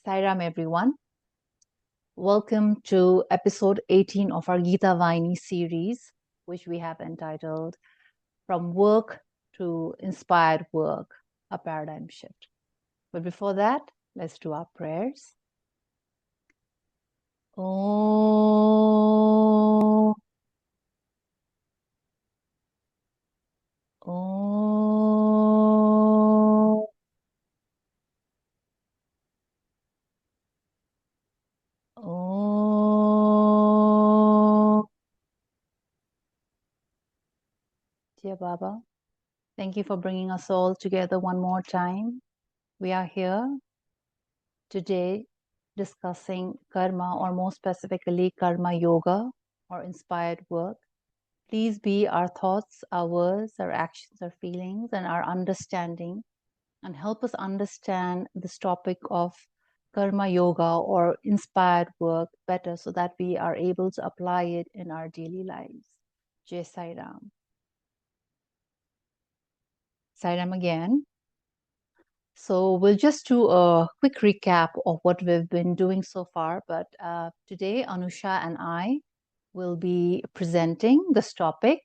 Sairam, everyone. Welcome to episode 18 of our Gita Vaini series, which we have entitled From Work to Inspired Work, a Paradigm Shift. But before that, let's do our prayers. Om. Om. Om. Dear Baba, thank you for bringing us all together one more time. We are here today discussing karma, or more specifically karma yoga or inspired work. Please be our thoughts, our words, our actions, our feelings, and our understanding, and help us understand this topic of karma yoga or inspired work better so that we are able to apply it in our daily lives. Jai Sai Ram. Sai Ram again. So we'll just do a quick recap of what we've been doing so far. But today, Anusha and I will be presenting this topic.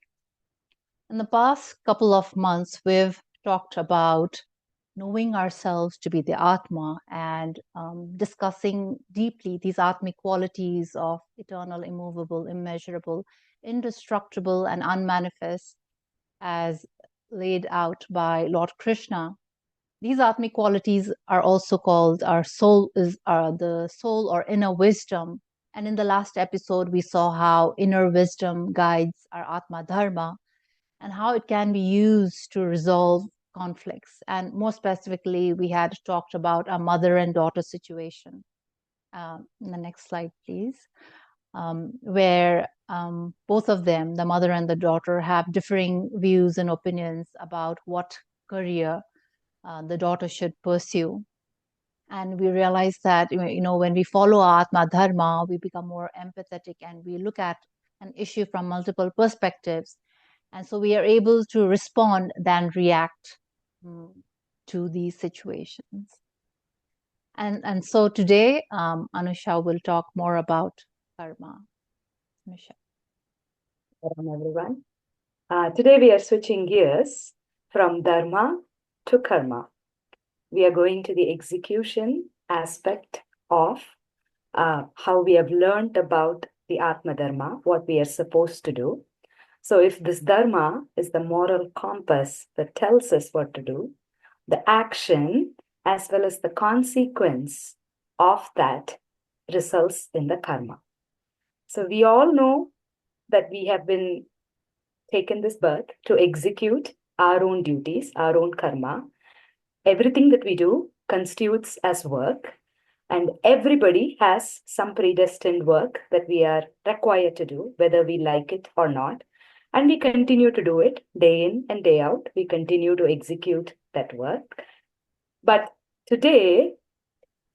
In the past couple of months, we've talked about knowing ourselves to be the Atma and discussing deeply these Atmic qualities of eternal, immovable, immeasurable, indestructible, and unmanifest as laid out by Lord Krishna. These Atmic qualities are also called our soul, the soul or inner wisdom. And in the last episode, we saw how inner wisdom guides our Atma Dharma and how it can be used to resolve conflicts. And more specifically, we had talked about a mother and daughter situation. In the next slide, please, where both of them, the mother and the daughter, have differing views and opinions about what career the daughter should pursue. And we realize that, when we follow our Atma Dharma, we become more empathetic and we look at an issue from multiple perspectives. And so we are able to respond than react to these situations. And so today, Anusha will talk more about karma. Anusha. Hello, everyone. Today we are switching gears from dharma to karma. We are going to the execution aspect of how we have learned about the Atma Dharma, what we are supposed to do. So if this dharma is the moral compass that tells us what to do, the action as well as the consequence of that results in the karma. So we all know that we have been taken this birth to execute our own duties, our own karma. Everything that we do constitutes as work, and everybody has some predestined work that we are required to do, whether we like it or not. And we continue to do it day in and day out. We continue to execute that work. But today,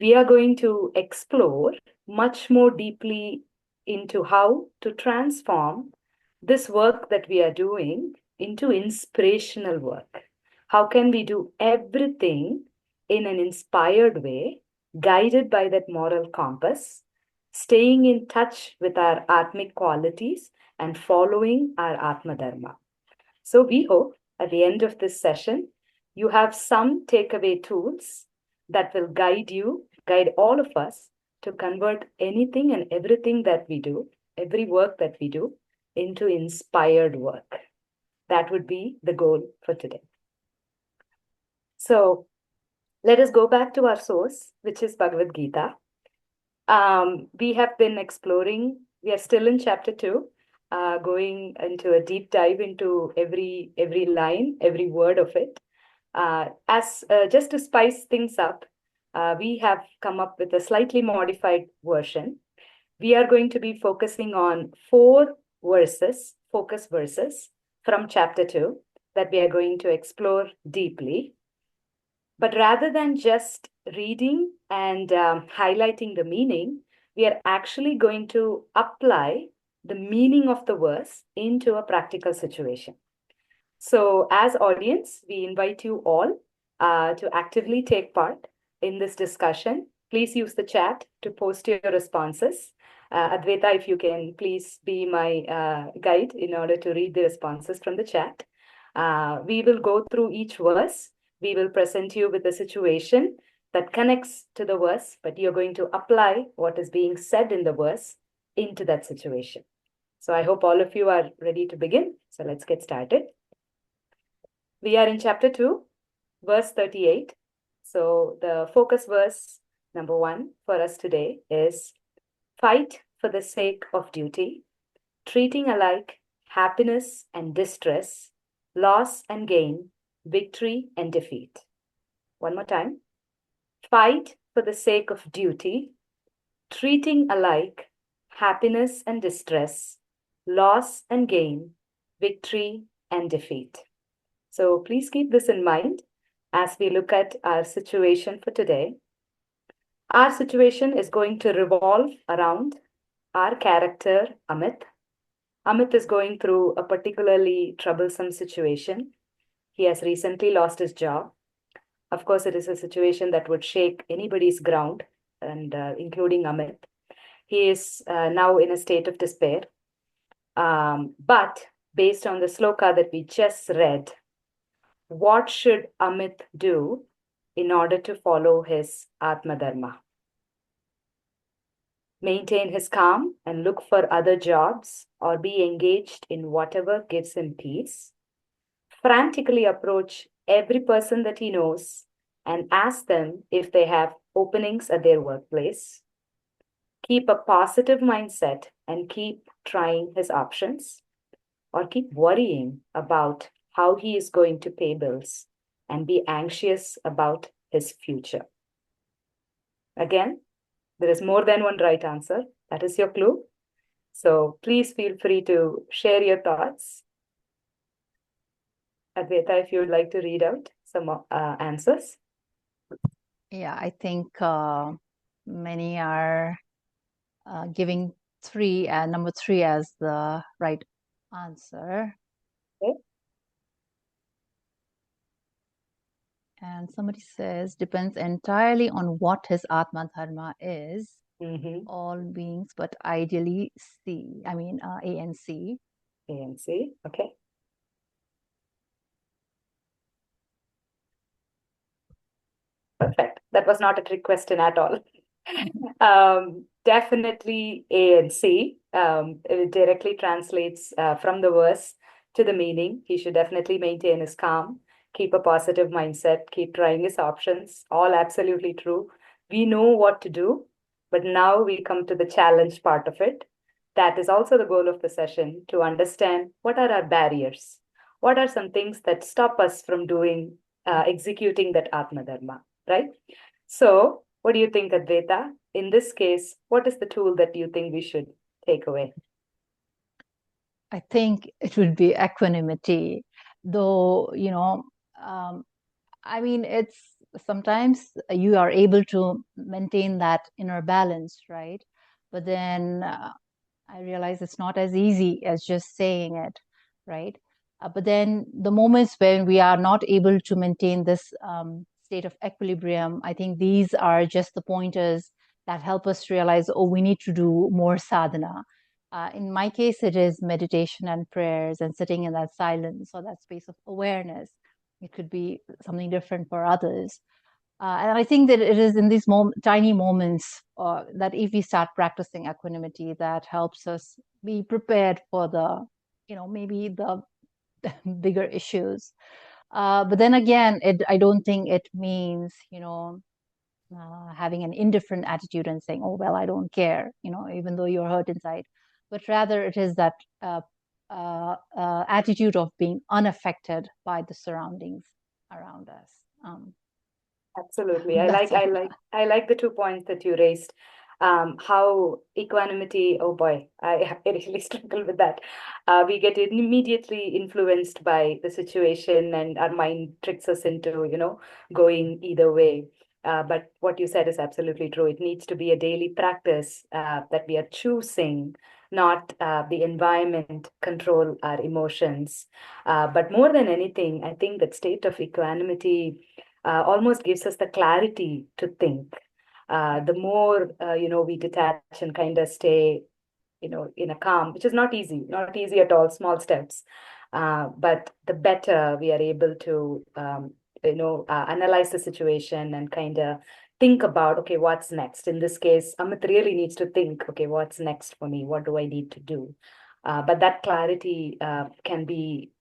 we are going to explore much more deeply into how to transform this work that we are doing into inspirational work. How can we do everything in an inspired way, guided by that moral compass, staying in touch with our Atmic qualities and following our Atma Dharma? So we hope at the end of this session, you have some takeaway tools that will guide all of us to convert anything and everything that we do, every work that we do, into inspired work. That would be the goal for today. So let us go back to our source, which is Bhagavad Gita. We have been exploring, we are still in chapter 2, going into a deep dive into every line, every word of it. Just to spice things up, we have come up with a slightly modified version. We are going to be focusing on 4 focus verses from chapter 2 that we are going to explore deeply. But rather than just reading and highlighting the meaning, we are actually going to apply the meaning of the verse into a practical situation. So as audience, we invite you all to actively take part in this discussion Please use the chat to post your responses. Advaita, if you can please be my guide in order to read the responses from the chat. We will go through each verse. We will present you with a situation that connects to the verse, but you're going to apply what is being said in the verse into that situation. So I hope all of you are ready to begin. So let's get started. We are in chapter 2, verse 38. So the focus verse number 1 for us today is fight for the sake of duty, treating alike happiness and distress, loss and gain, victory and defeat. One more time. Fight for the sake of duty, treating alike happiness and distress, loss and gain, victory and defeat. So please keep this in mind as we look at our situation for today. Our situation is going to revolve around our character, Amit. Amit is going through a particularly troublesome situation. He has recently lost his job. Of course, it is a situation that would shake anybody's ground, and including Amit. He is now in a state of despair. But based on the sloka that we just read, what should Amit do in order to follow his Atma Dharma? Maintain his calm and look for other jobs or be engaged in whatever gives him peace. Frantically approach every person that he knows and ask them if they have openings at their workplace. Keep a positive mindset and keep trying his options, or keep worrying about how he is going to pay bills and be anxious about his future. Again, there is more than one right answer. That is your clue. So please feel free to share your thoughts. Advaita, if you would like to read out some answers. Yeah, I think many are giving number 3 as the right answer. Okay. And somebody says, depends entirely on what his Atma Dharma is. All beings, but ideally C. I mean, A and C. A and C, okay. Perfect. That was not a trick question at all. Definitely A and C. It directly translates from the verse to the meaning. He should definitely maintain his calm, keep a positive mindset, keep trying his options. All absolutely true. We know what to do, but now we come to the challenge part of it. That is also the goal of the session, to understand what are our barriers. What are some things that stop us from executing that Atma Dharma, right? So, what do you think, Advaita? In this case, what is the tool that you think we should take away? I think it would be equanimity, though, I mean, it's sometimes you are able to maintain that inner balance, right? But then I realize it's not as easy as just saying it, right? But then the moments when we are not able to maintain this state of equilibrium, I think these are just the pointers that help us realize, oh, we need to do more sadhana. In my case, it is meditation and prayers and sitting in that silence or that space of awareness. It could be something different for others. And I think that it is in these tiny moments that if we start practicing equanimity, that helps us be prepared for maybe the bigger issues. But then again, I don't think it means, having an indifferent attitude and saying, oh, well, I don't care, even though you're hurt inside. But rather it is that attitude of being unaffected by the surroundings around us. Absolutely. That's it. I like the 2 points that you raised. How equanimity, oh boy, I really struggle with that. We get immediately influenced by the situation and our mind tricks us into, going either way. But what you said is absolutely true. It needs to be a daily practice that we are choosing, not the environment control our emotions. But more than anything, I think that state of equanimity almost gives us the clarity to think. The more, we detach and kind of stay, in a calm, which is not easy at all, small steps. But the better we are able to, analyze the situation and kind of think about, okay, what's next? In this case, Amit really needs to think, okay, what's next for me? What do I need to do? But that clarity can be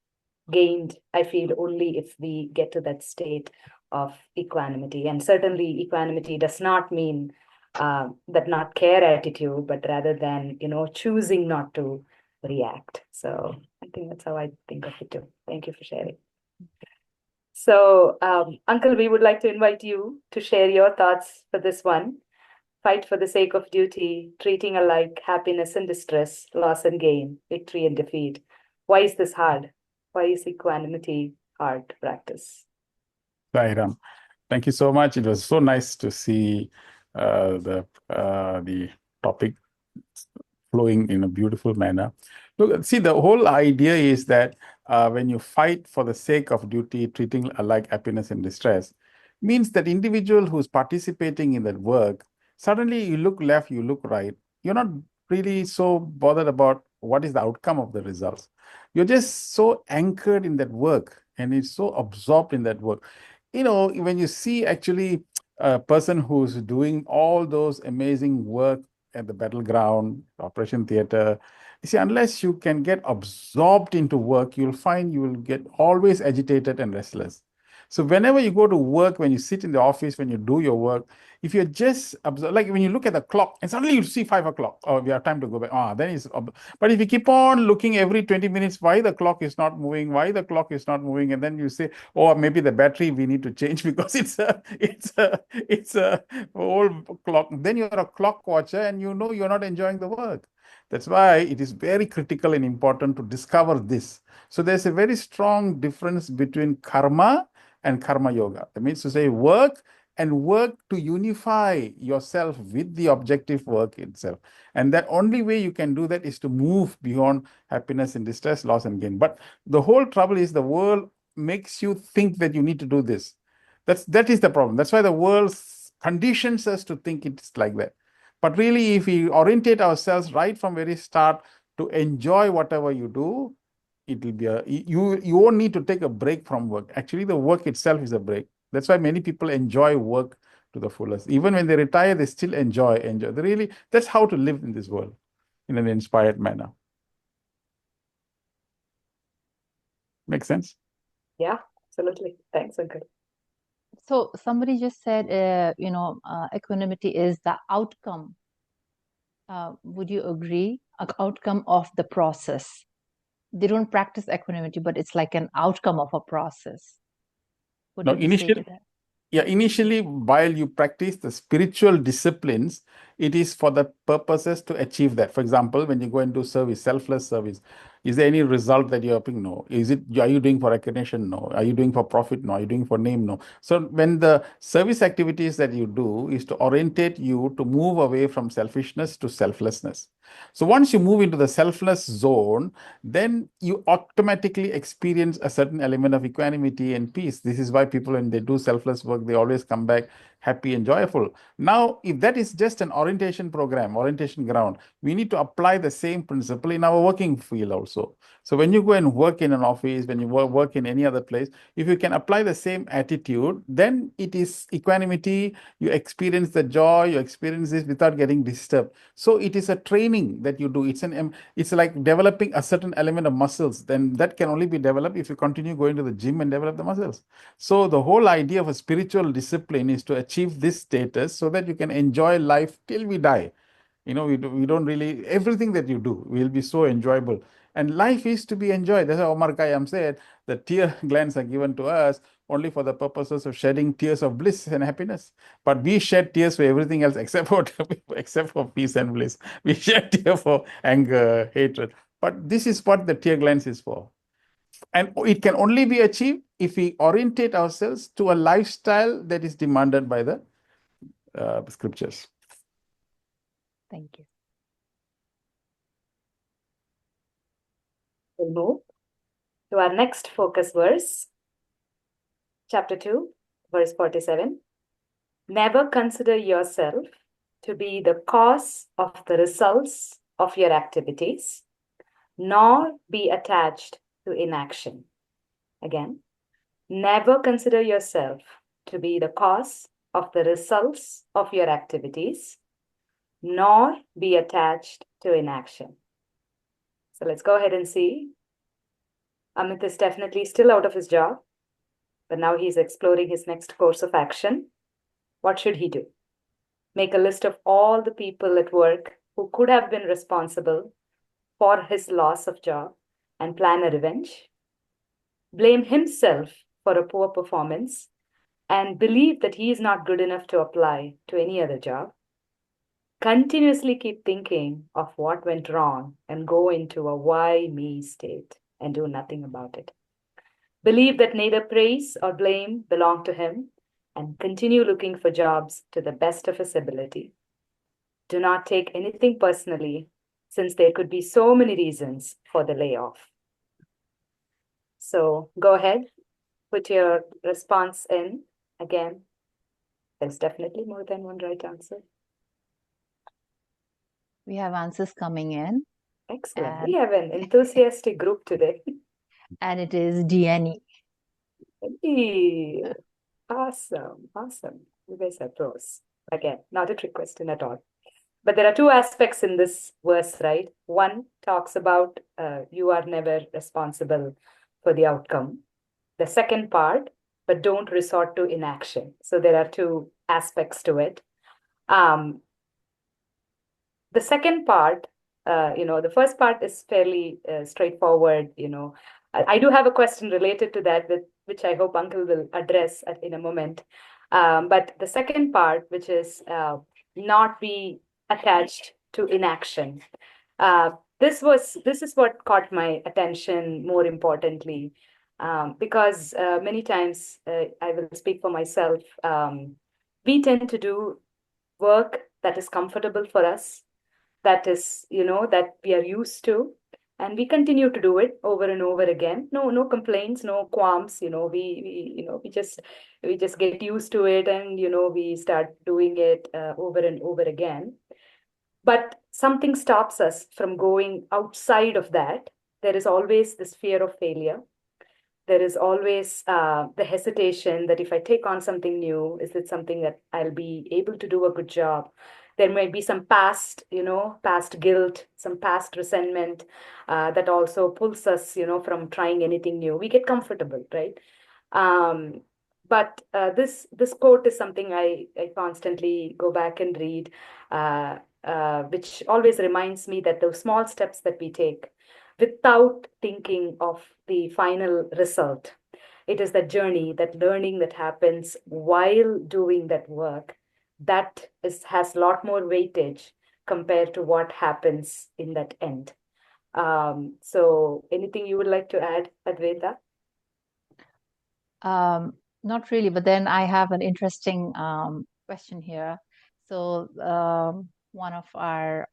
gained, I feel, only if we get to that state of equanimity. And certainly, equanimity does not mean that not care attitude, but rather than, choosing not to react. So I think that's how I think of it too. Thank you for sharing. So, Uncle, we would like to invite you to share your thoughts for this one. Fight for the sake of duty, treating alike happiness and distress, loss and gain, victory and defeat. Why is this hard? Why is equanimity hard to practice? Sairam, thank you so much. It was so nice to see the topic flowing in a beautiful manner. Look, see, the whole idea is that when you fight for the sake of duty, treating alike happiness and distress, means that individual who's participating in that work, suddenly you look left, you look right, you're not really so bothered about what is the outcome of the results. You're just so anchored in that work and it's so absorbed in that work. When you see actually a person who's doing all those amazing work at the battleground, operation theater, you see, unless you can get absorbed into work, you'll find you will get always agitated and restless. So whenever you go to work, when you sit in the office, when you do your work, if you're just like when you look at the clock and suddenly you see 5 o'clock, oh, we have time to go back. Then it's. But if you keep on looking every 20 minutes, why the clock is not moving, and then you say, oh, maybe the battery we need to change because it's a old clock. Then you're a clock watcher and you know you're not enjoying the work. That's why it is very critical and important to discover this. So there's a very strong difference between karma and karma yoga. That means to say work and work to unify yourself with the objective work itself. And that only way you can do that is to move beyond happiness and distress, loss and gain. But the whole trouble is the world makes you think that you need to do this. That is the problem. That's why the world conditions us to think it's like that. But really, if we orientate ourselves right from very start to enjoy whatever you do, it will be you won't need to take a break from work. Actually, the work itself is a break. That's why many people enjoy work to the fullest. Even when they retire, they still enjoy. That's how to live in this world in an inspired manner. Makes sense? Yeah, absolutely. Thanks, Uncle. So somebody just said, equanimity is the outcome. Would you agree? Outcome of the process. They don't practice equanimity, but it's like an outcome of a process. What Now, would you say to that? initially, while you practice the spiritual disciplines, it is for the purposes to achieve that. For example, when you go and do service, selfless service, is there any result that you're hoping? No. Are you doing for recognition? No. Are you doing for profit? No. Are you doing for name? No. So when the service activities that you do is to orientate you to move away from selfishness to selflessness. So once you move into the selfless zone, then you automatically experience a certain element of equanimity and peace. This is why people, when they do selfless work, they always come back happy and joyful. Now, if that is just an orientation program, orientation ground, we need to apply the same principle in our working field also. So when you go and work in an office, when you work in any other place, if you can apply the same attitude, then it is equanimity. You experience the joy, you experience this without getting disturbed. So it is a training that you do. It's like developing a certain element of muscles. Then that can only be developed if you continue going to the gym and develop the muscles. So the whole idea of a spiritual discipline is to achieve this status so that you can enjoy life till we die. We don't really, everything that you do will be so enjoyable. And life is to be enjoyed. That's how Omar Khayyam said, the tear glands are given to us only for the purposes of shedding tears of bliss and happiness. But we shed tears for everything else except for peace and bliss. We shed tears for anger, hatred. But this is what the tear glands is for. And it can only be achieved if we orientate ourselves to a lifestyle that is demanded by the scriptures. Thank you. We'll move to our next focus verse, chapter 2, verse 47. Never consider yourself to be the cause of the results of your activities, nor be attached to inaction. Again, never consider yourself to be the cause of the results of your activities, nor be attached to inaction. So let's go ahead and see. Amit is definitely still out of his job, but now he's exploring his next course of action. What should he do? Make a list of all the people at work who could have been responsible for his loss of job and plan a revenge. Blame himself for a poor performance and believe that he is not good enough to apply to any other job. Continuously keep thinking of what went wrong and go into a why me state and do nothing about it. Believe that neither praise or blame belong to him and continue looking for jobs to the best of his ability. Do not take anything personally, since there could be so many reasons for the layoff. So go ahead, put your response in. Again, there's definitely more than one right answer. We have answers coming in. Excellent. We have an enthusiastic group today. And it is DNE. Hey, awesome. You guys are pros. Again, not a trick question at all. But there are two aspects in this verse, right? One talks about you are never responsible for the outcome. The second part, but don't resort to inaction. So there are two aspects to it. The second part, the first part is fairly straightforward. I do have a question related to that, which I hope Uncle will address in a moment. But the second part, which is not be attached to inaction. This is what caught my attention more importantly, because many times I will speak for myself. We tend to do work that is comfortable for us, that is, that we are used to, and we continue to do it over and over again. No complaints, no qualms. We just get used to it, and we start doing it over and over again. But something stops us from going outside of that. There is always this fear of failure. There is always the hesitation that if I take on something new, is it something that I'll be able to do a good job? There might be some past guilt, some past resentment that also pulls us, from trying anything new. We get comfortable, right? But this quote is something I constantly go back and read, which always reminds me that those small steps that we take without thinking of the final result. It is that journey, that learning that happens while doing that work, that has a lot more weightage compared to what happens in that end. So anything you would like to add, Advaita? Not really, but then I have an interesting question here. So one of our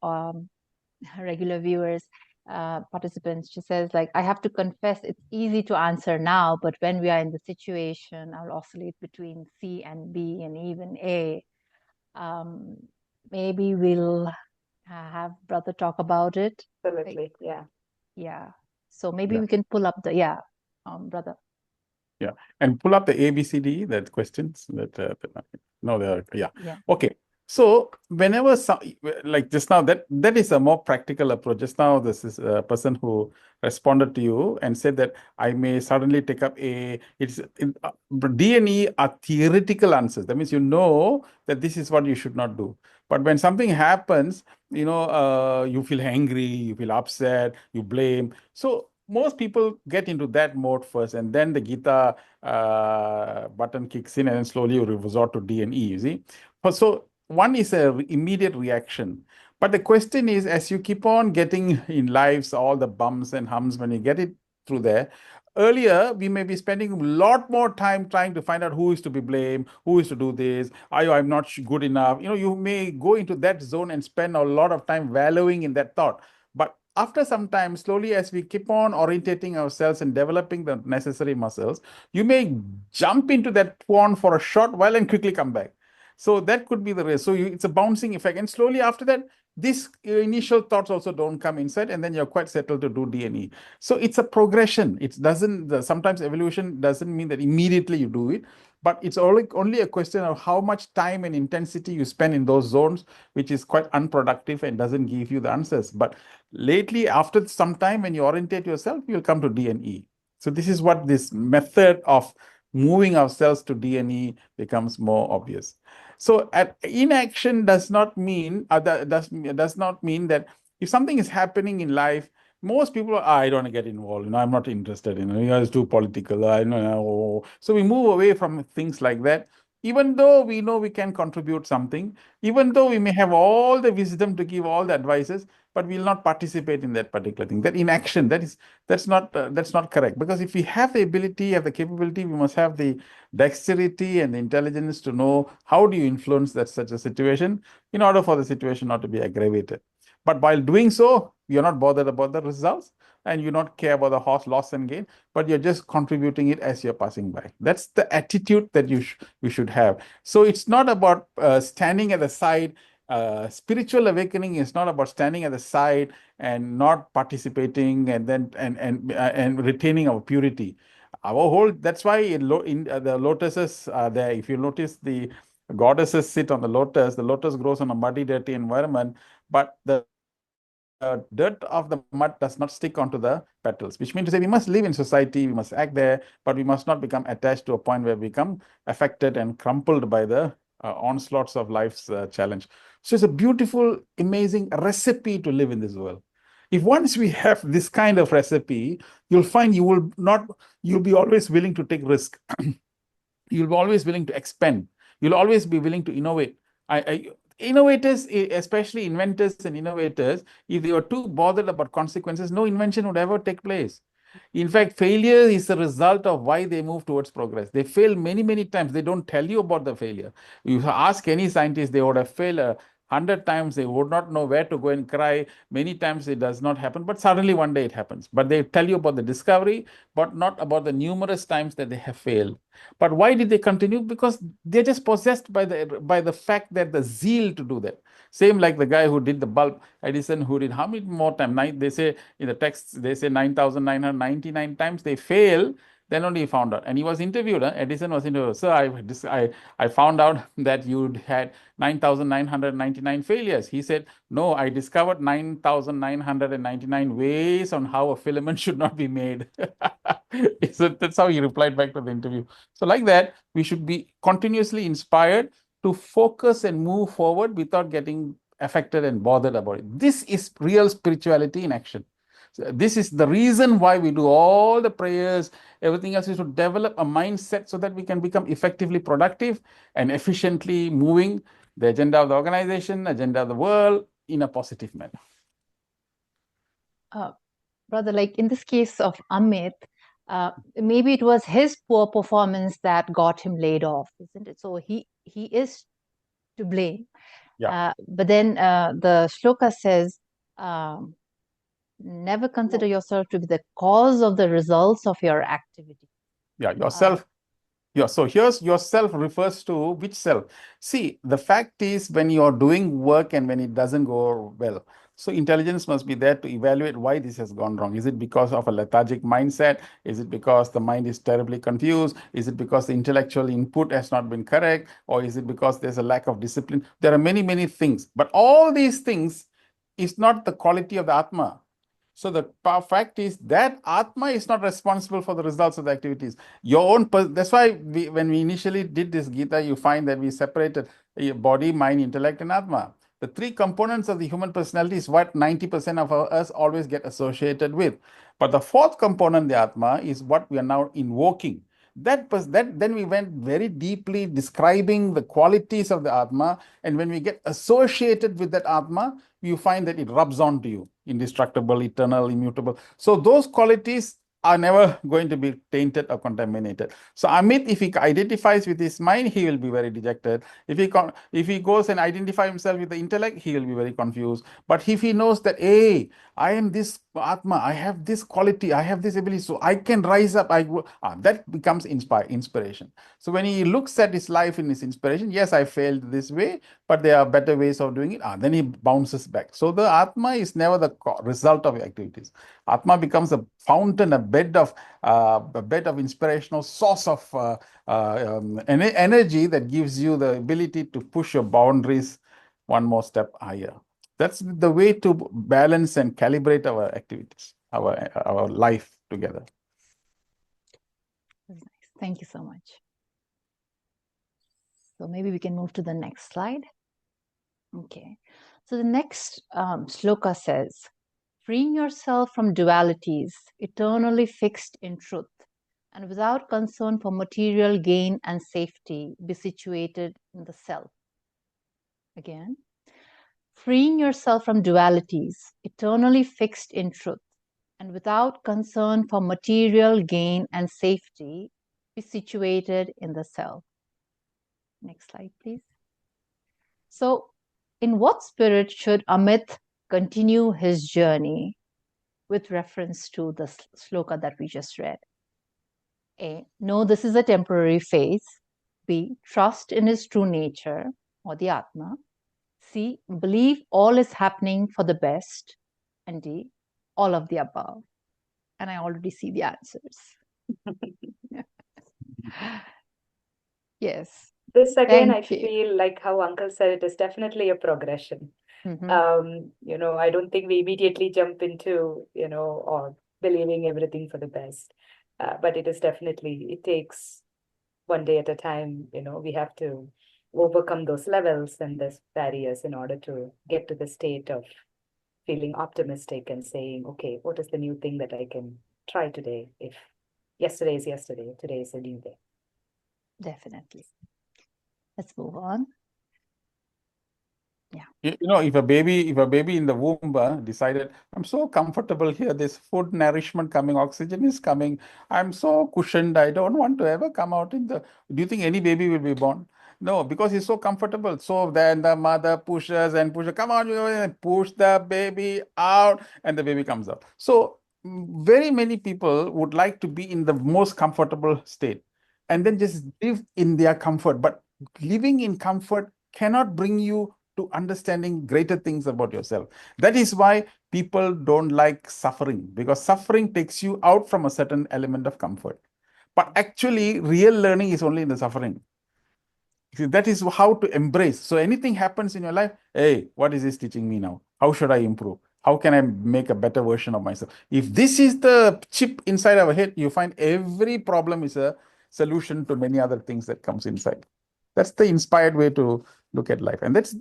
regular viewers, participants, she says, like, I have to confess it's easy to answer now, but when we are in the situation, I'll oscillate between C and B and even A. Maybe we'll have brother talk about it. Absolutely, yeah. Yeah. So maybe we can pull up the, brother. Yeah, and pull up the ABCD, that questions that Okay. So whenever like just now, that is a more practical approach. Just now, this is a person who responded to you and said that I may suddenly take up D and E are theoretical answers. That means that this is what you should not do. But when something happens, you feel angry, you feel upset, you blame. So most people get into that mode first, and then the Gita button kicks in, and then slowly you resort to D and E, you see. So one is an immediate reaction. But the question is, as you keep on getting in lives, all the bumps and humps, when you get it through there, earlier, we may be spending a lot more time trying to find out who is to be blamed, who is to do this, I'm not good enough. You may go into that zone and spend a lot of time wallowing in that thought. But after some time, slowly, as we keep on orientating ourselves and developing the necessary muscles, you may jump into that pond for a short while and quickly come back. So that could be the risk. So it's a bouncing effect. And slowly after that, these initial thoughts also don't come inside, and then you're quite settled to do D&E. So it's a progression. It doesn't, sometimes evolution doesn't mean that immediately you do it, but it's only a question of how much time and intensity you spend in those zones, which is quite unproductive and doesn't give you the answers. But lately, after some time, when you orientate yourself, you'll come to D&E. So this is what this method of moving ourselves to D&E becomes more obvious. So inaction does not mean does not mean that if something is happening in life, most people are, I don't want to get involved. I'm not interested. It's too political. I know. So we move away from things like that, even though we know we can contribute something, even though we may have all the wisdom to give all the advices, but we will not participate in that particular thing. That inaction, that's not correct. Because if we have the ability, have the capability, we must have the dexterity and the intelligence to know how do you influence such a situation in order for the situation not to be aggravated. But while doing so, you're not bothered about the results, and you not care about the horse loss and gain, but you're just contributing it as you're passing by. That's the attitude that you should have. So it's not about standing at the side. Spiritual awakening is not about standing at the side and not participating and then and retaining our purity. Our whole, that's why the lotuses are there. If you notice, the goddesses sit on the lotus grows on a muddy, dirty environment, but the dirt of the mud does not stick onto the petals, which means to say we must live in society, we must act there, but we must not become attached to a point where we become affected and crumpled by the onslaughts of life's challenge. So it's a beautiful, amazing recipe to live in this world. If once we have this kind of recipe, you'll find you'll be always willing to take risk. You'll be always willing to expand. You'll always be willing to innovate. Innovators, especially inventors and innovators, if they were too bothered about consequences, no invention would ever take place. In fact, failure is the result of why they move towards progress. They fail many, many times. They don't tell you about the failure. You ask any scientist, they would have failed 100 times. They would not know where to go and cry. Many times it does not happen, but suddenly one day it happens. But they tell you about the discovery, but not about the numerous times that they have failed. But why did they continue? Because they're just possessed by the fact that the zeal to do that. Same like the guy who did the bulb, Edison, who did how many more times? They say in the text, they say 9,999 times they fail. Then only he found out. And he was interviewed. Edison was interviewed. Sir, I found out that you had 9,999 failures. He said, no, I discovered 9,999 ways on how a filament should not be made. So that's how he replied back to the interview. So like that, we should be continuously inspired to focus and move forward without getting affected and bothered about it. This is real spirituality in action. So this is the reason why we do all the prayers, everything else is to develop a mindset so that we can become effectively productive and efficiently moving the agenda of the organization, agenda of the world in a positive manner. Brother, like in this case of Amit, maybe it was his poor performance that got him laid off, isn't it? So he is to blame. Yeah. But then the shloka says, never consider yourself to be the cause of the results of your activity. Yeah, yourself. Yeah, so here's yourself refers to which self? See, the fact is when you're doing work and when it doesn't go well, so intelligence must be there to evaluate why this has gone wrong. Is it because of a lethargic mindset? Is it because the mind is terribly confused? Is it because the intellectual input has not been correct? Or is it because there's a lack of discipline? There are many, many things. But all these things is not the quality of the Atma. So the fact is that Atma is not responsible for the results of the activities. Your own, that's why when we initially did this Gita, you find that we separated body, mind, intellect, and Atma. The three components of the human personality is what 90% of us always get associated with. But the fourth component, the Atma, is what we are now invoking. Then we went very deeply describing the qualities of the Atma. And when we get associated with that Atma, you find that it rubs onto you, indestructible, eternal, immutable. So those qualities are never going to be tainted or contaminated. So Amit, if he identifies with his mind, he will be very dejected. If he goes and identifies himself with the intellect, he will be very confused. But if he knows that, hey, I am this Atma, I have this quality, I have this ability, so I can rise up. That becomes inspiration. So when he looks at his life in his inspiration, yes, I failed this way, but there are better ways of doing it. Then he bounces back. So the Atma is never the result of activities. Atma becomes a fountain, a bed of inspirational source of energy that gives you the ability to push your boundaries one more step higher. That's the way to balance and calibrate our activities, our life together. That's nice. Thank you so much. So maybe we can move to the next slide. Okay. So the next shloka says, freeing yourself from dualities, eternally fixed in truth, and without concern for material gain and safety, be situated in the self. Again, freeing yourself from dualities, eternally fixed in truth, and without concern for material gain and safety, be situated in the self. Next slide, please. So, in what spirit should Amit continue his journey? With reference to the sloka that we just read. A, know this is a temporary phase. B, trust in his true nature or the Atma. C, believe all is happening for the best. And D, all of the above. And I already see the answers. Yes. This again, I Thank you. feel like how Uncle said, it is definitely a progression. I don't think we immediately jump into, or believing everything for the best. But it is definitely, it takes one day at a time, we have to overcome those levels and those barriers in order to get to the state of feeling optimistic and saying, okay, what is the new thing that I can try today? If yesterday is yesterday, today is a new day. Definitely. Let's move on. Yeah. If a baby in the womb decided, I'm so comfortable here, there's food, nourishment coming, oxygen is coming, I'm so cushioned, I don't want to ever come out do you think any baby will be born? No, because he's so comfortable. So then the mother pushes and pushes, come on, push the baby out, and the baby comes out. So very many people would like to be in the most comfortable state and then just live in their comfort. But living in comfort cannot bring you to understanding greater things about yourself. That is why people don't like suffering, because suffering takes you out from a certain element of comfort. But actually, real learning is only in the suffering. See, that is how to embrace. So anything happens in your life, hey, what is this teaching me now? How should I improve? How can I make a better version of myself? If this is the chip inside our head, you find every problem is a solution to many other things that comes inside. That's the inspired way to look at life. And that's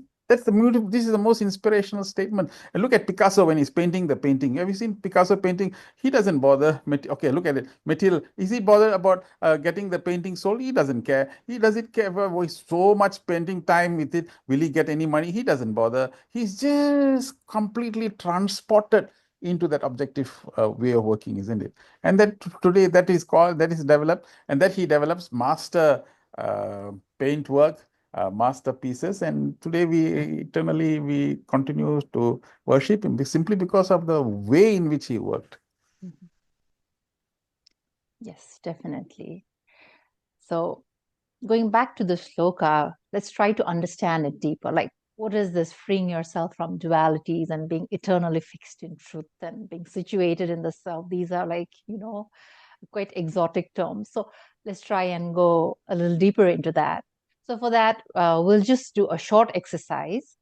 the beautiful, this is the most inspirational statement. And look at Picasso when he's painting the painting. Have you seen Picasso painting? He doesn't bother. Okay, look at it. Material. Is he bothered about getting the painting sold? He doesn't care. He doesn't care for so much spending time with it. Will he get any money? He doesn't bother. He's just completely transported into that objective way of working, isn't it? And that today that is developed, and that he develops master paint work, masterpieces, and today we continue to worship him simply because of the way in which he worked. Yes, definitely. So going back to the shloka, let's try to understand it deeper. Like, what is this freeing yourself from dualities and being eternally fixed in truth and being situated in the self? These are like, quite exotic terms. So let's try and go a little deeper into that. So for that, we'll just do a short exercise.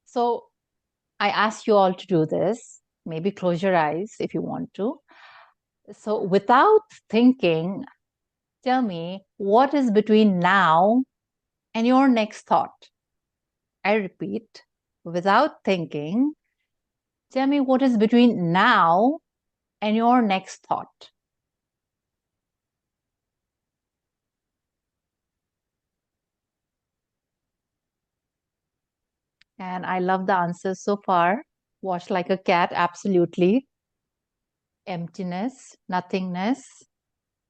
So I ask you all to do this. Maybe close your eyes if you want to. So without thinking, tell me what is between now and your next thought. I repeat, without thinking, tell me what is between now and your next thought. And I love the answers so far. Watch like a cat, absolutely. Emptiness, nothingness.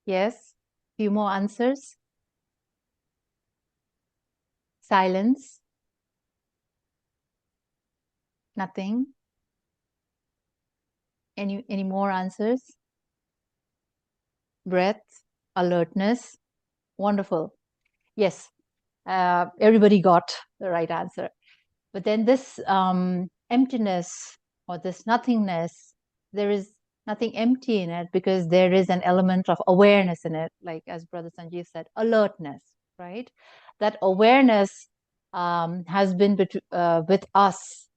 Yes. Few more answers. Silence. Nothing. Any more answers? Breath, alertness. Wonderful. Yes, everybody got the right answer. But then this emptiness or this nothingness, there is nothing empty in it because there is an element of awareness in it, like as Brother Sanjeev said, alertness, right? That awareness has been with us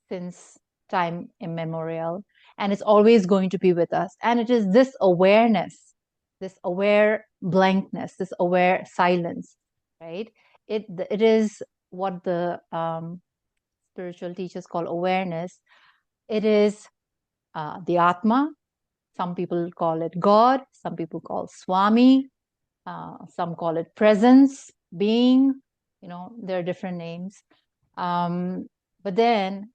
since time immemorial, and it's always going to be with us. And it is this awareness, this aware blankness, this aware silence, right? It is what the spiritual teachers call awareness. It is the Atma. Some people call it God. Some people call Swami. Some call it presence, being. There are different names. But then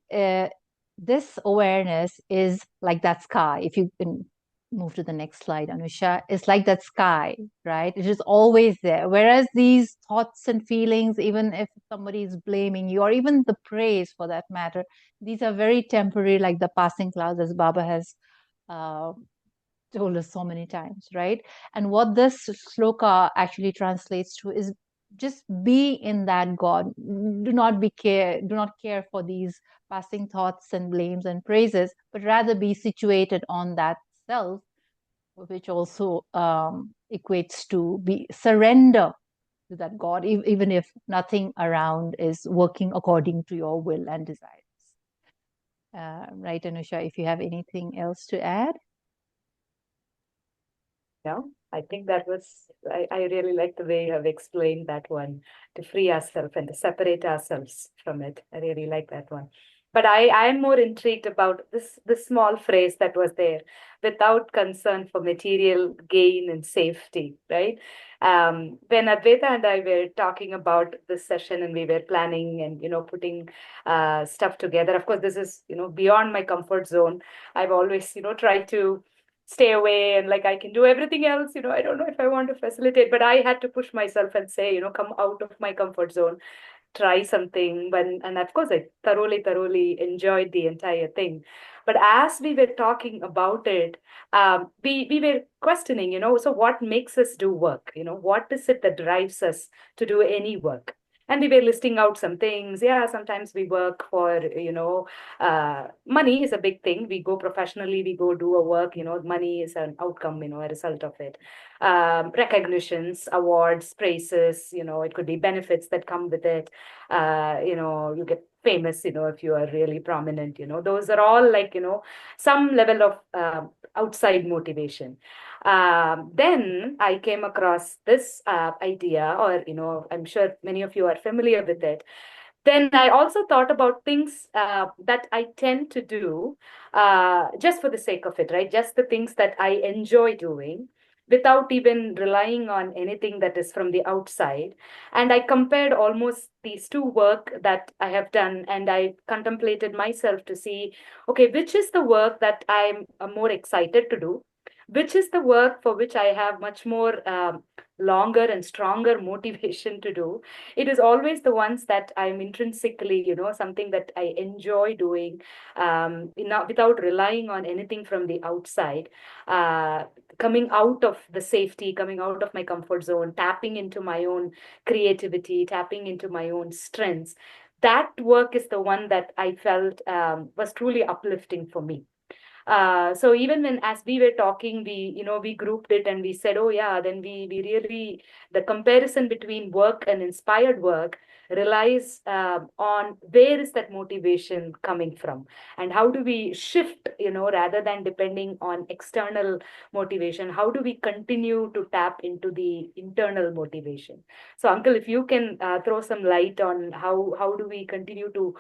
this awareness is like that sky. If you can move to the next slide, Anusha, it's like that sky, right? It is always there. Whereas these thoughts and feelings, even if somebody is blaming you, or even the praise for that matter, these are very temporary, like the passing clouds, as Baba has told us so many times, right? And what this shloka actually translates to is just be in that God. Do not care for these passing thoughts and blames and praises, but rather be situated on that self, which also equates to be surrender to that God, even if nothing around is working according to your will and desires. Right, Anusha, if you have anything else to add? No, I think that was, I really like the way you have explained that one, to free ourselves and to separate ourselves from it. I really like that one. But I'm more intrigued about this small phrase that was there, without concern for material gain and safety, right? When Advaita and I were talking about this session and we were planning and, putting stuff together, of course, this is, beyond my comfort zone. I've always, tried to stay away and like I can do everything else. I don't know if I want to facilitate, but I had to push myself and say, come out of my comfort zone, try something. And of course, I thoroughly enjoyed the entire thing. But as we were talking about it, we were questioning, so what makes us do work? What is it that drives us to do any work? And we were listing out some things. Yeah, sometimes we work for, money is a big thing. We go professionally, we go do a work, money is an outcome, a result of it. Recognitions, awards, praises, it could be benefits that come with it. You get famous, if you are really prominent, those are all like, some level of outside motivation. Then I came across this idea, or, I'm sure many of you are familiar with it. Then I also thought about things that I tend to do just for the sake of it, right? Just the things that I enjoy doing without even relying on anything that is from the outside. And I compared almost these two work that I have done, and I contemplated myself to see, okay, which is the work that I'm more excited to do, which is the work for which I have much more longer and stronger motivation to do. It is always the ones that I'm intrinsically, something that I enjoy doing, without relying on anything from the outside, coming out of the safety, coming out of my comfort zone, tapping into my own creativity, tapping into my own strengths. That work is the one that I felt was truly uplifting for me. So even when, as we were talking, we grouped it and we said, oh yeah, then we really, the comparison between work and inspired work relies on where is that motivation coming from, and how do we shift, rather than depending on external motivation, how do we continue to tap into the internal motivation? So uncle, if you can throw some light on how do we continue to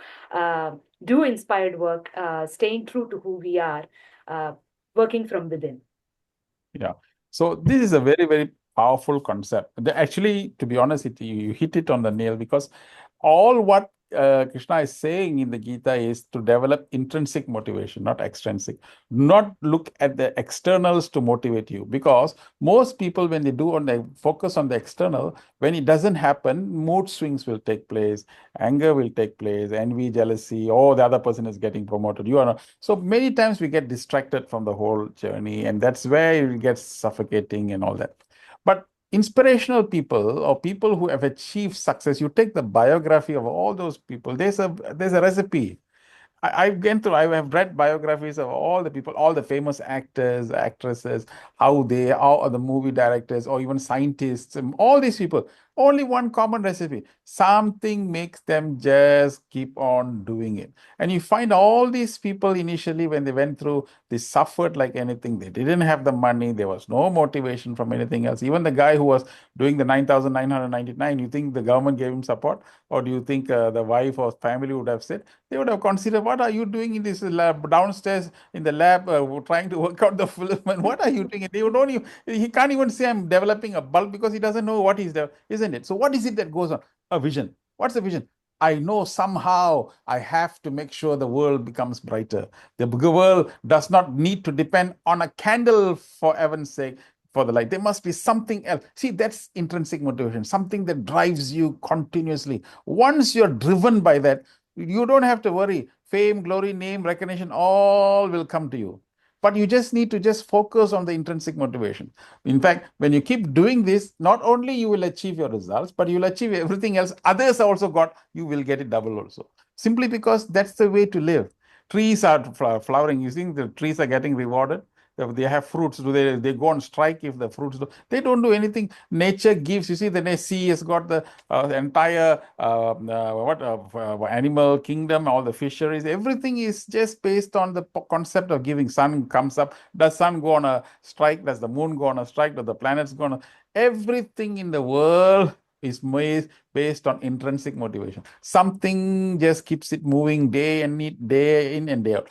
do inspired work, staying true to who we are, uh, working from within. Yeah. So this is a very powerful concept. Actually, to be honest, you hit it on the nail, because all what Krishna is saying in the Gita is to develop intrinsic motivation, not extrinsic. Not look at the externals to motivate you, because most people, when they focus on the external, when it doesn't happen, mood swings will take place, anger will take place, envy, jealousy. Oh, the other person is getting promoted. You are not. So many times we get distracted from the whole journey, and that's where it gets suffocating and all that. But inspirational people or people who have achieved success, you take the biography of all those people, there's a recipe. I have read biographies of all the people, all the famous actors, actresses, how they are, the movie directors, or even scientists, and all these people. Only one common recipe. Something makes them just keep on doing it. And you find all these people initially, when they went through, they suffered like anything. They didn't have the money. There was no motivation from anything else. Even the guy who was doing the 9,999, you think the government gave him support? Or do you think the wife or family would have said, they would have considered, what are you doing in this lab downstairs in the lab, trying to work out the filament? What are you doing? And they don't even, he can't even say I'm developing a bulb, because he doesn't know what he's doing, isn't it? So what is it that goes on? A vision. What's the vision? I know somehow I have to make sure the world becomes brighter. The world does not need to depend on a candle, for heaven's sake, for the light. There must be something else. See, that's intrinsic motivation, something that drives you continuously. Once you're driven by that, you don't have to worry. Fame, glory, name, recognition, all will come to you. But you just need to just focus on the intrinsic motivation. In fact, when you keep doing this, not only you will achieve your results, but you'll achieve everything else others also got, you will get it double also. Simply because that's the way to live. Trees are flowering. You think the trees are getting rewarded? If they have fruits, do they go on strike if the fruits do? They don't do anything. Nature gives. You see, the sea has got the entire animal kingdom, all the fisheries. Everything is just based on the concept of giving. Sun comes up. Does sun go on a strike? Does the moon go on a strike? Does the planets go on a... Everything in the world is based on intrinsic motivation. Something just keeps it moving day in and day out.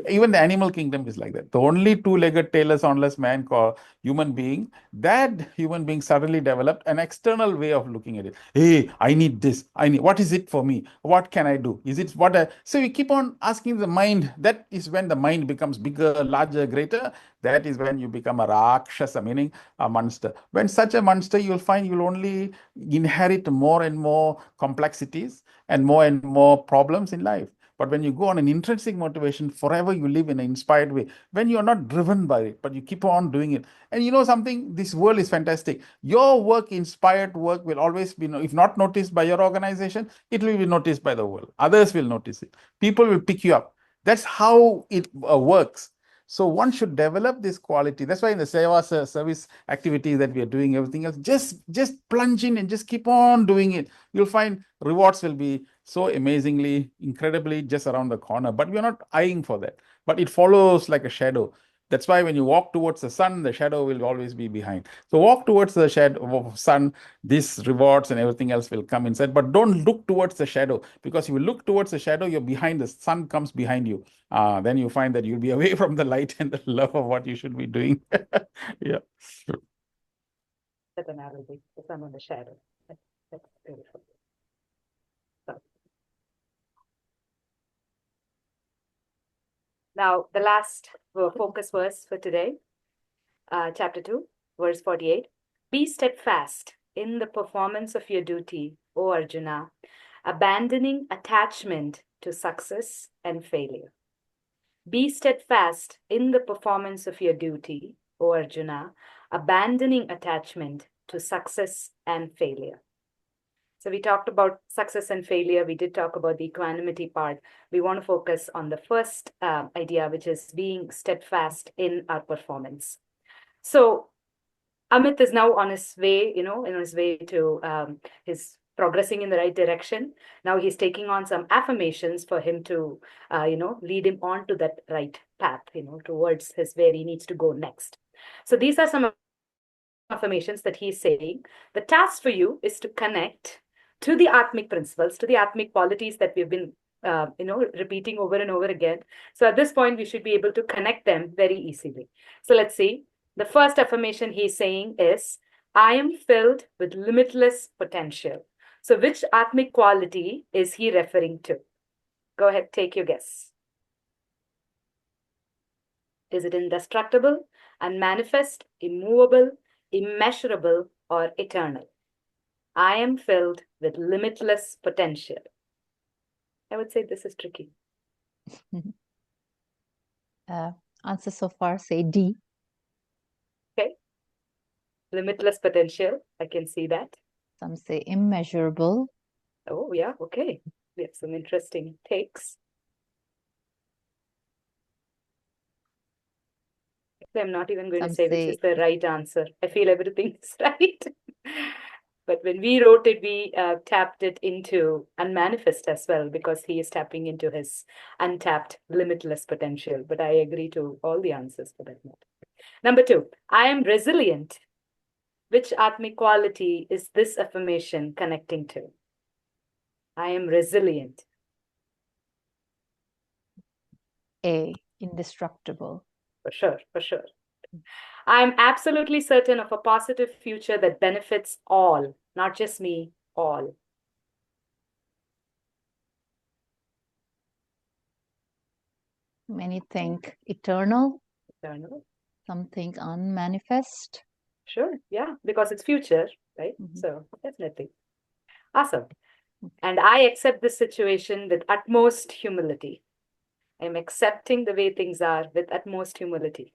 Even the animal kingdom is like that. The only two-legged, tailless, hornless man called human being, that human being suddenly developed an external way of looking at it. Hey, I need this. What is it for me? What can I do? Is it what I... So we keep on asking the mind. That is when the mind becomes bigger, larger, greater. That is when you become a Rakshasa, meaning a monster. When such a monster, you'll find you'll only inherit more and more complexities and more problems in life. But when you go on an intrinsic motivation, forever you live in an inspired way. When you're not driven by it, but you keep on doing it. And you know something? This world is fantastic. Your work, inspired work, will always be, if not noticed by your organization, it will be noticed by the world. Others will notice it. People will pick you up. That's how it works. So one should develop this quality. That's why in the seva service activities that we are doing, everything else, just plunge in and just keep on doing it. You'll find rewards will be so amazingly, incredibly just around the corner. But we're not eyeing for that. But it follows like a shadow. That's why when you walk towards the sun, the shadow will always be behind. So walk towards the shadow of sun, these rewards and everything else will come inside. But don't look towards the shadow, because if you look towards the shadow, you're behind, the sun comes behind you. Then you find that you'll be away from the light and the love of what you should be doing. Yeah. That analogy, the sun and the shadow. That's beautiful. Now, the last focus verse for today, chapter 2, verse 48. Be steadfast in the performance of your duty, O Arjuna, abandoning attachment to success and failure. Be steadfast in the performance of your duty, O Arjuna, abandoning attachment to success and failure. So we talked about success and failure. We did talk about the equanimity part. We want to focus on the first idea, which is being steadfast in our performance. So Amit is now on his way, in his way to his progressing in the right direction. Now he's taking on some affirmations for him to, lead him on to that right path, towards where he needs to go next. So these are some affirmations that he's saying. The task for you is to connect to the Atmic principles, to the Atmic qualities that we've been, repeating over and over again. So at this point, we should be able to connect them very easily. So let's see. The first affirmation he's saying is, I am filled with limitless potential. So which Atmic quality is he referring to? Go ahead, take your guess. Is it indestructible, unmanifest, immovable, immeasurable, or eternal? I am filled with limitless potential. I would say this is tricky. Answer so far say D. Okay. Limitless potential. I can see that. Some say immeasurable. Oh, yeah. Okay. We have some interesting takes. I'm not even going to say which is the right answer. I feel everything is right. But when we wrote it, we tapped it into unmanifest as well, because he is tapping into his untapped, limitless potential. But I agree to all the answers for that matter. Number 2, I am resilient. Which Atmic quality is this affirmation connecting to? I am resilient. A, indestructible. For sure, for sure. I am absolutely certain of a positive future that benefits all, not just me, all. Many think eternal. Eternal. Some think unmanifest. Sure, yeah, because it's future, right? So definitely. Awesome. And I accept this situation with utmost humility. I'm accepting the way things are with utmost humility.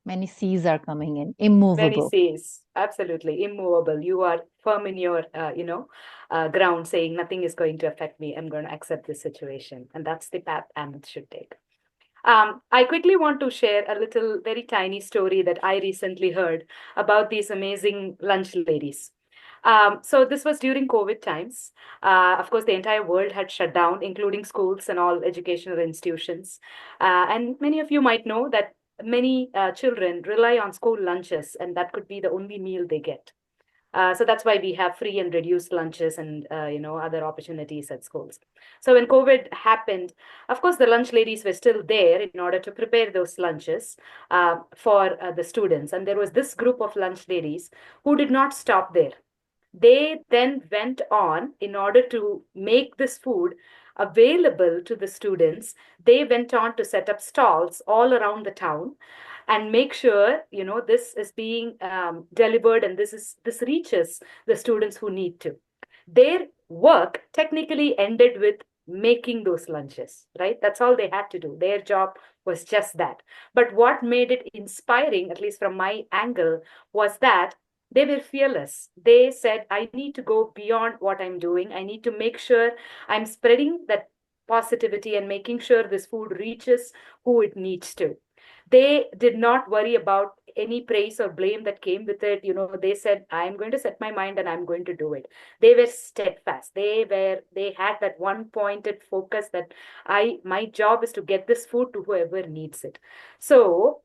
Many C's are coming in. Immovable. Many C's, absolutely immovable. You are firm in your, ground, saying nothing is going to affect me. I'm going to accept this situation, and that's the path Amit should take. I quickly want to share a little, very tiny story that I recently heard about these amazing lunch ladies. So this was during COVID times. Of course, the entire world had shut down, including schools and all educational institutions. And many of you might know that many children rely on school lunches, and that could be the only meal they get. So that's why we have free and reduced lunches and other opportunities at schools. So when COVID happened, of course, the lunch ladies were still there in order to prepare those lunches for the students. And there was this group of lunch ladies who did not stop there. They then went on, in order to make this food available to the students, they went on to set up stalls all around the town and make sure this is being delivered, and this reaches the students who need to. Their work technically ended with making those lunches, right? That's all they had to do. Their job was just that. But what made it inspiring, at least from my angle, was that they were fearless. They said, I need to go beyond what I'm doing. I need to make sure I'm spreading that positivity and making sure this food reaches who it needs to. They did not worry about any praise or blame that came with it. They said, I'm going to set my mind and I'm going to do it. They were steadfast. They had that one pointed focus that my job is to get this food to whoever needs it. So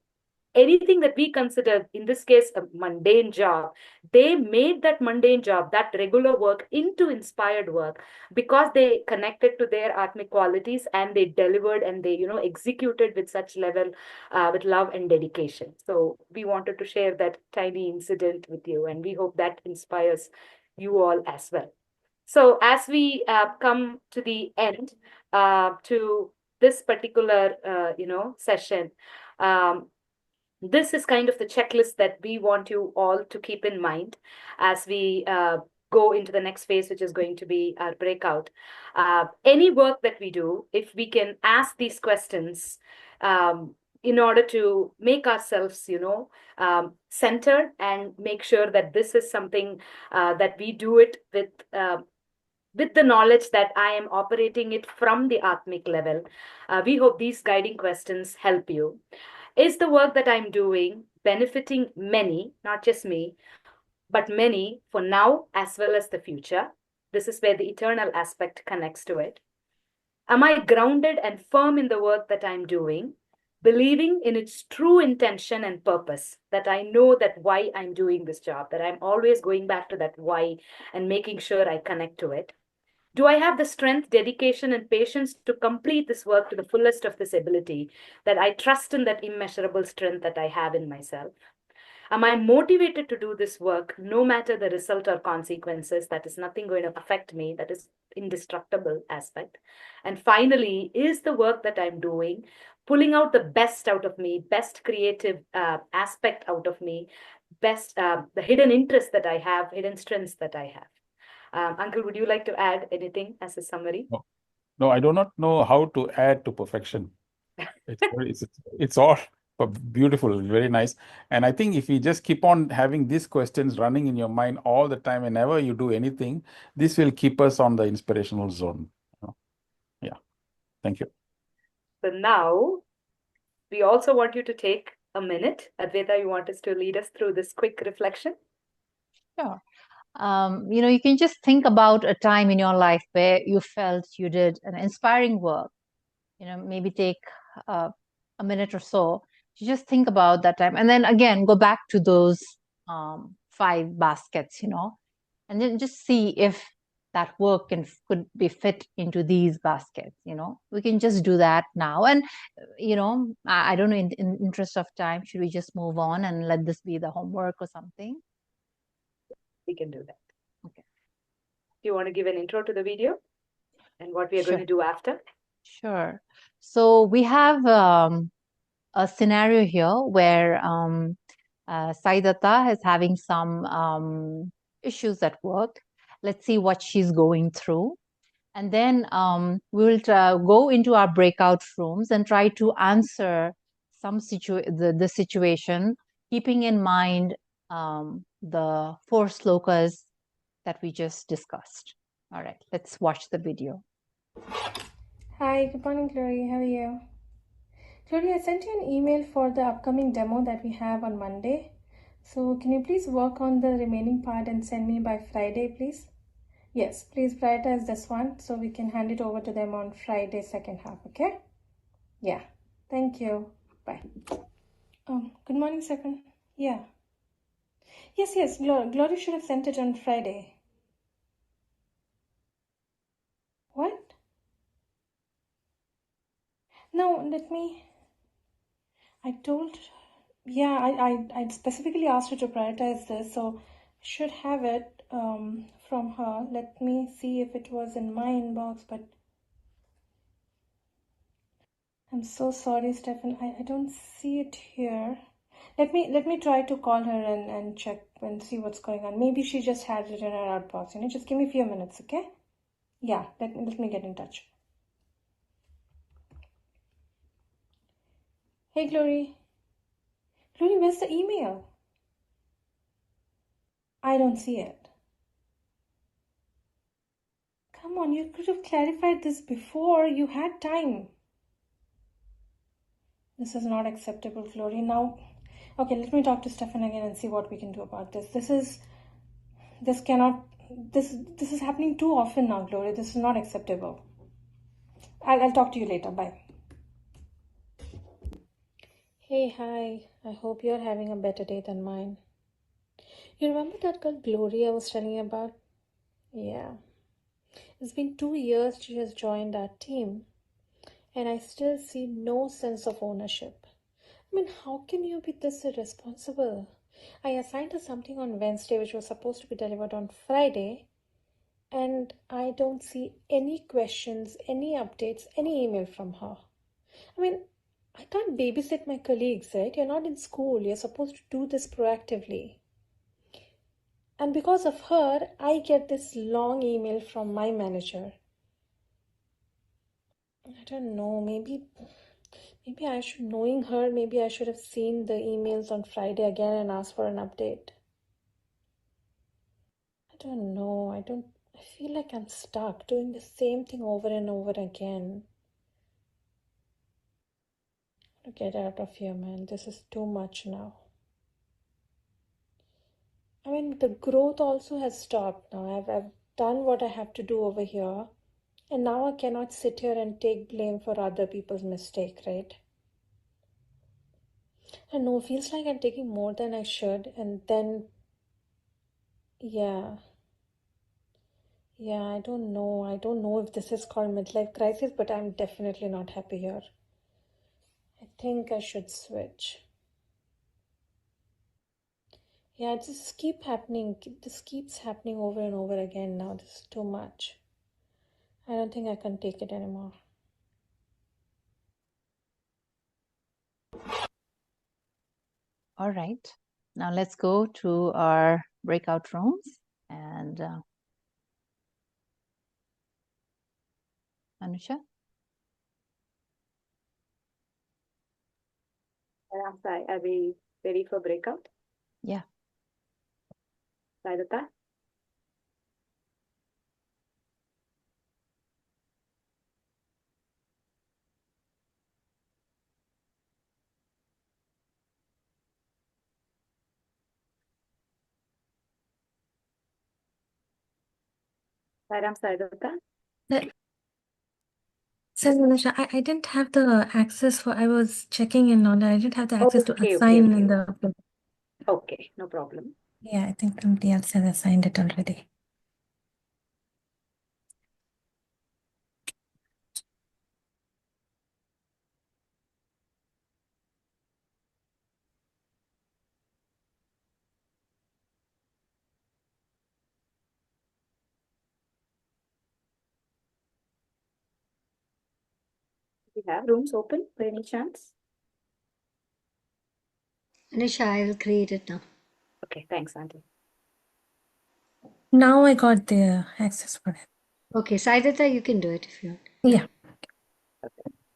anything that we consider, in this case, a mundane job, they made that mundane job, that regular work, into inspired work, because they connected to their Atmic qualities, and they delivered, and they, executed with such level, with love and dedication. So we wanted to share that tiny incident with you, and we hope that inspires you all as well. So as we come to the end to this particular, session, this is kind of the checklist that we want you all to keep in mind as we go into the next phase, which is going to be our breakout. Any work that we do, if we can ask these questions in order to make ourselves, centered, and make sure that this is something that we do it with the knowledge that I am operating it from the Atmic level. We hope these guiding questions help you. Is the work that I'm doing benefiting many, not just me, but many, for now as well as the future? This is where the eternal aspect connects to it. Am I grounded and firm in the work that I'm doing, believing in its true intention and purpose, that I know that why I'm doing this job, that I'm always going back to that why and making sure I connect to it? Do I have the strength, dedication, and patience to complete this work to the fullest of this ability, that I trust in that immeasurable strength that I have in myself? Am I motivated to do this work no matter the result or consequences? That is nothing going to affect me. That is indestructible aspect. And finally, is the work that I'm doing pulling out the best out of me, best creative aspect out of me, best the hidden interest that I have, hidden strengths that I have? Uncle, would you like to add anything as a summary? No, no, I do not know how to add to perfection. It's all beautiful, very nice. And I think if you just keep on having these questions running in your mind all the time, whenever you do anything, this will keep us on the inspirational zone. Yeah. Thank you. So now we also want you to take a minute. Advaita, you want us to lead us through this quick reflection? Sure. You can just think about a time in your life where you felt you did an inspiring work. Maybe take a minute or so to just think about that time. And then again, go back to those 5 baskets, and then just see if that work could be fit into these baskets. We can just do that now. And, I don't know, in interest of time, should we just move on and let this be the homework or something? We can do that. Okay. Do you want to give an intro to the video and what we are going to do after? Sure. So we have a scenario here where Sai Datta is having some issues at work. Let's see what she's going through. And then we will go into our breakout rooms and try to answer the situation, keeping in mind the 4 slokas that we just discussed. All right, let's watch the video. Hi, good morning, Glory. How are you? Glory, I sent you an email for the upcoming demo that we have on Monday. So can you please work on the remaining part and send me by Friday, please? Yes, please prioritize this one so we can hand it over to them on Friday, second half, okay? Yeah, thank you. Bye. Good morning, second. Yeah. Yes, Glory should have sent it on Friday. What? No, I told, yeah, I specifically asked her to prioritize this, so I should have it from her. Let me see if it was in my inbox, but I'm so sorry, Stefan. I don't see it here. Let me try to call her and check and see what's going on. Maybe she just had it in her outbox. Just give me a few minutes, okay? Yeah, let me get in touch. Hey, Glory. Glory, where's the email? I don't see it. Come on, you could have clarified this before. You had time. This is not acceptable, Glory. Now, okay, let me talk to Stefan again and see what we can do about this. This is happening too often now, Glory. This is not acceptable. I'll talk to you later. Bye. Hey, hi. I hope you're having a better day than mine. You remember that girl Glory I was telling you about? Yeah. It's been 2 years she has joined our team, and I still see no sense of ownership. I mean, how can you be this irresponsible? I assigned her something on Wednesday which was supposed to be delivered on Friday, and I don't see any questions, any updates, any email from her. I mean, I can't babysit my colleagues, right? You're not in school. You're supposed to do this proactively. And because of her, I get this long email from my manager. I don't know, maybe I should, knowing her, maybe I should have seen the emails on Friday again and asked for an update. I don't know. I feel like I'm stuck doing the same thing over and over again. To get out of here, man. This is too much now. I mean, the growth also has stopped now. I've done what I have to do over here. And now I cannot sit here and take blame for other people's mistake, right? I know, feels like I'm taking more than I should. And then, yeah. Yeah, I don't know. I don't know if this is called midlife crisis, but I'm definitely not happy here. I think I should switch. Yeah, it just keep happening. This keeps happening over and over again now. This is too much. I don't think I can take it anymore. All right. Now let's go to our breakout rooms. And Anusha? Are we ready for breakout? Yeah. Saidata? Saidata? So, Anusha, I didn't have the access for, I was checking in on that. I didn't have the access to Okay, assign in the, Okay, no problem. yeah, I think somebody else has assigned it already. Do we have rooms open by any chance? Anisha, I will create it now. Okay, thanks, Auntie. Now I got the access for it. Okay, Saidata, you can do it if you want. Yeah.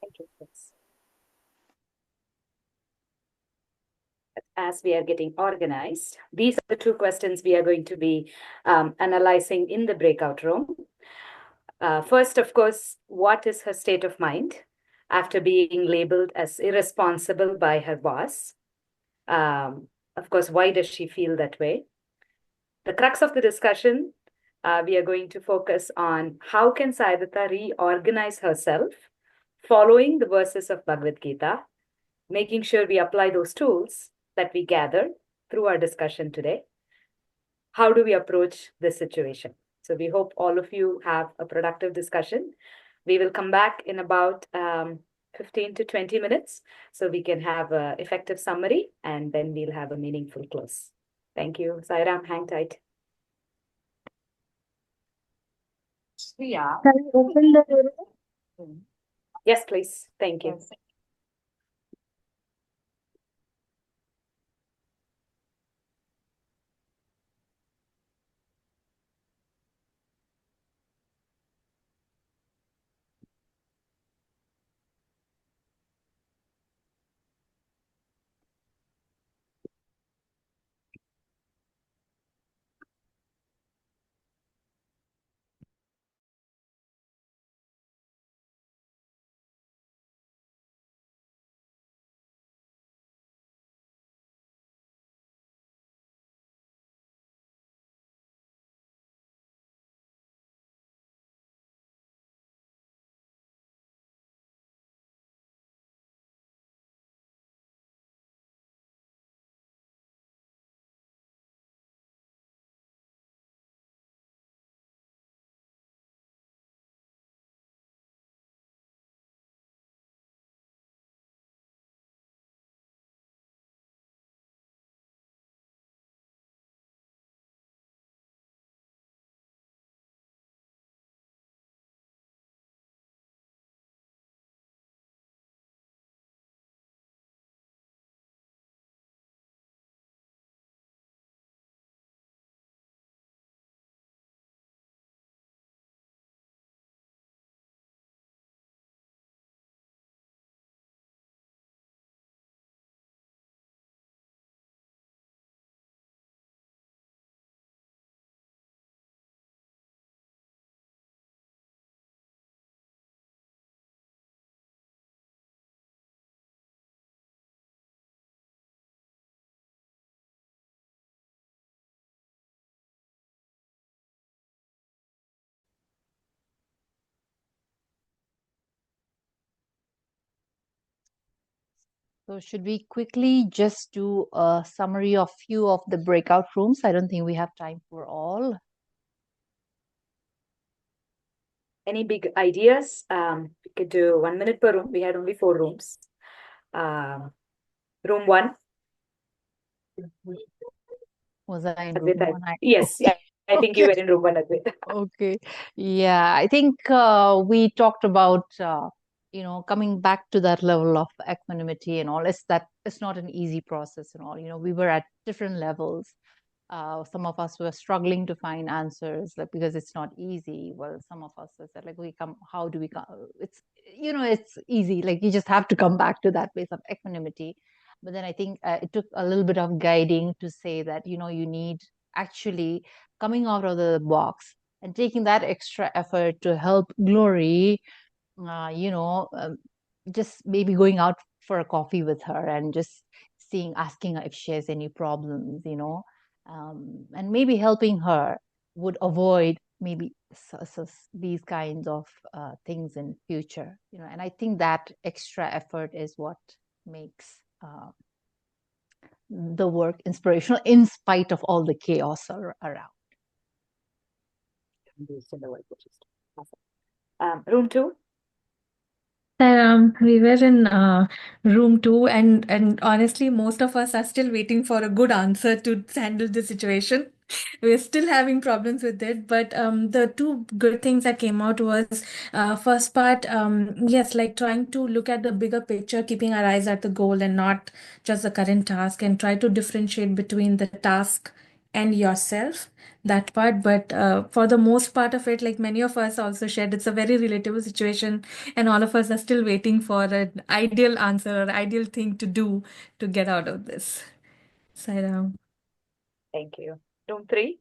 Thank you. Yes. As we are getting organized, these are the two questions we are going to be analyzing in the breakout room. First, of course, what is her state of mind after being labeled as irresponsible by her boss? Of course, why does she feel that way? The crux of the discussion, we are going to focus on how can Saidata reorganize herself following the verses of Bhagavad Gita, making sure we apply those tools that we gather through our discussion today. How do we approach this situation? So we hope all of you have a productive discussion. We will come back in about 15 to 20 minutes so we can have an effective summary and then we'll have a meaningful close. Thank you. Sairam, hang tight. Can I open the room? Yes, please. Thank you. So should we quickly just do a summary of few of the breakout rooms? I don't think we have time for all. Any big ideas? We could do 1 minute per room. We had only 4 rooms. Room 1. Was I in room Advait, one? yes, Okay. I think you Okay. were in room 1, Advait. Okay. Yeah, I think we talked about coming back to that level of equanimity and all. It's not an easy process and all. We were at different levels. Some of us were struggling to find answers, like, because it's not easy. Well, some of us said, like, we come, how do we come? It's easy. Like, you just have to come back to that place of equanimity. But then I think it took a little bit of guiding to say that, you need actually coming out of the box and taking that extra effort to help Glory, uh, you know, um, just maybe going out for a coffee with her and just asking her if she has any problems, and maybe helping her would avoid maybe these kinds of things in future, and I think that extra effort is what makes the work inspirational in spite of all the chaos around. Room 2. We were in room 2, and honestly, most of us are still waiting for a good answer to handle the situation. We're still having problems with it, but the two good things that came out was first part, yes, like trying to look at the bigger picture, keeping our eyes at the goal and not just the current task, and try to differentiate between the task and yourself, that part. But for the most part of it, like many of us also shared, it's a very relatable situation, and all of us are still waiting for an ideal answer or ideal thing to do to get out of this. Sairam. Thank you. Room 3.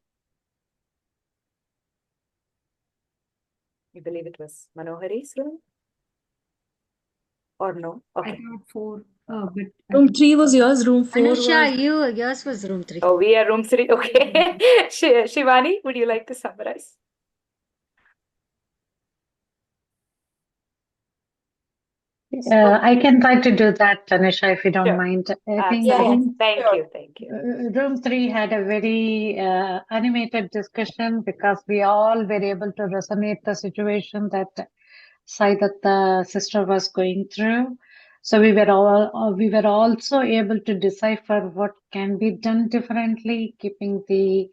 You believe it was Manohari's room? Or no? I Okay. thought 4, but Room 3 was yours, room 4 Anusha, was. yours was room 3. Oh, we are room 3. Okay. Shivani, would you like to summarize? I can try to do that, Tanisha, if you don't Sure. mind. I think Absolutely. room, Thank you. Thank you. room 3 had a very animated discussion because we all were able to resonate the situation that the sister was going through. So we were also able to decipher what can be done differently, keeping the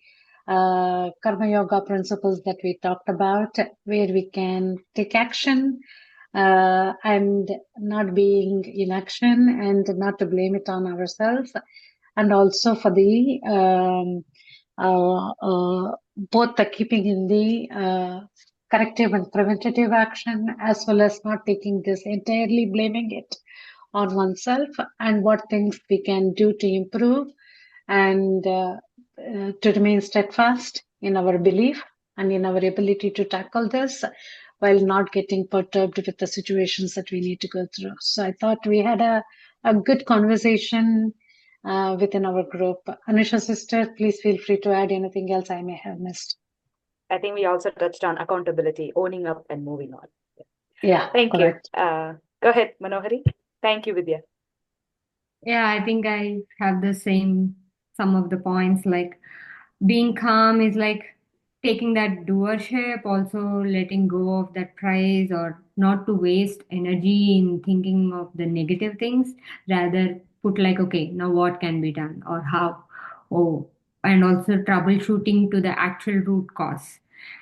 karma yoga principles that we talked about, where we can take action and not being inaction and not to blame it on ourselves, and also for the both the keeping in the corrective and preventative action, as well as not taking this entirely blaming it on oneself, and what things we can do to improve and to remain steadfast in our belief and in our ability to tackle this while not getting perturbed with the situations that we need to go through. So I thought we had a good conversation within our group. Anusha sister, please feel free to add anything else I may have missed. I think we also touched on accountability, owning up and moving on. Yeah, Thank correct. you. Go ahead, Manohari. Thank you, Vidya. Yeah, I think I have the same, some of the points, like being calm is like taking that doership, also letting go of that praise, or not to waste energy in thinking of the negative things, rather put like, okay, now what can be done or how. Oh, and also troubleshooting to the actual root cause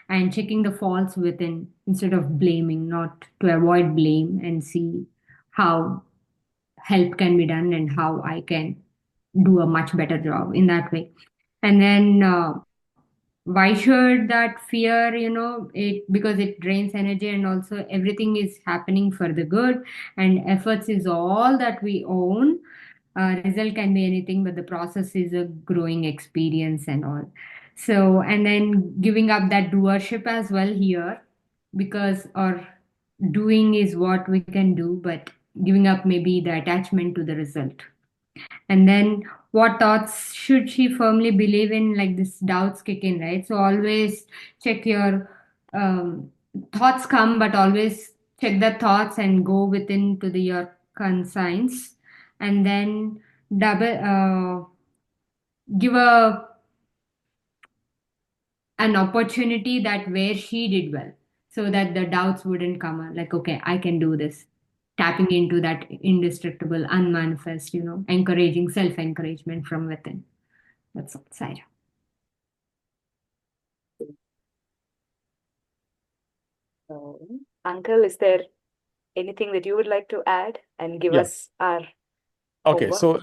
and checking the faults within instead of blaming, not to avoid blame, and see how help can be done and how I can do a much better job in that way. And then why should that fear, it, because it drains energy, and also everything is happening for the good, and efforts is all that we own. Result can be anything, but the process is a growing experience and all. So, and then giving up that doership as well here, because or doing is what we can do, but giving up maybe the attachment to the result. And then what thoughts should she firmly believe in, like this doubts kick in, right? So always check your thoughts come, but always check the thoughts and go within to the your conscience. And then double give a an opportunity that where she did well. so that the doubts wouldn't come out. Like, okay, I can do this. Tapping into that indestructible, unmanifest, encouraging self-encouragement from within. That's all, Saira. So, Uncle, is there anything that you would like to add and give Yeah. us our Okay, homework? so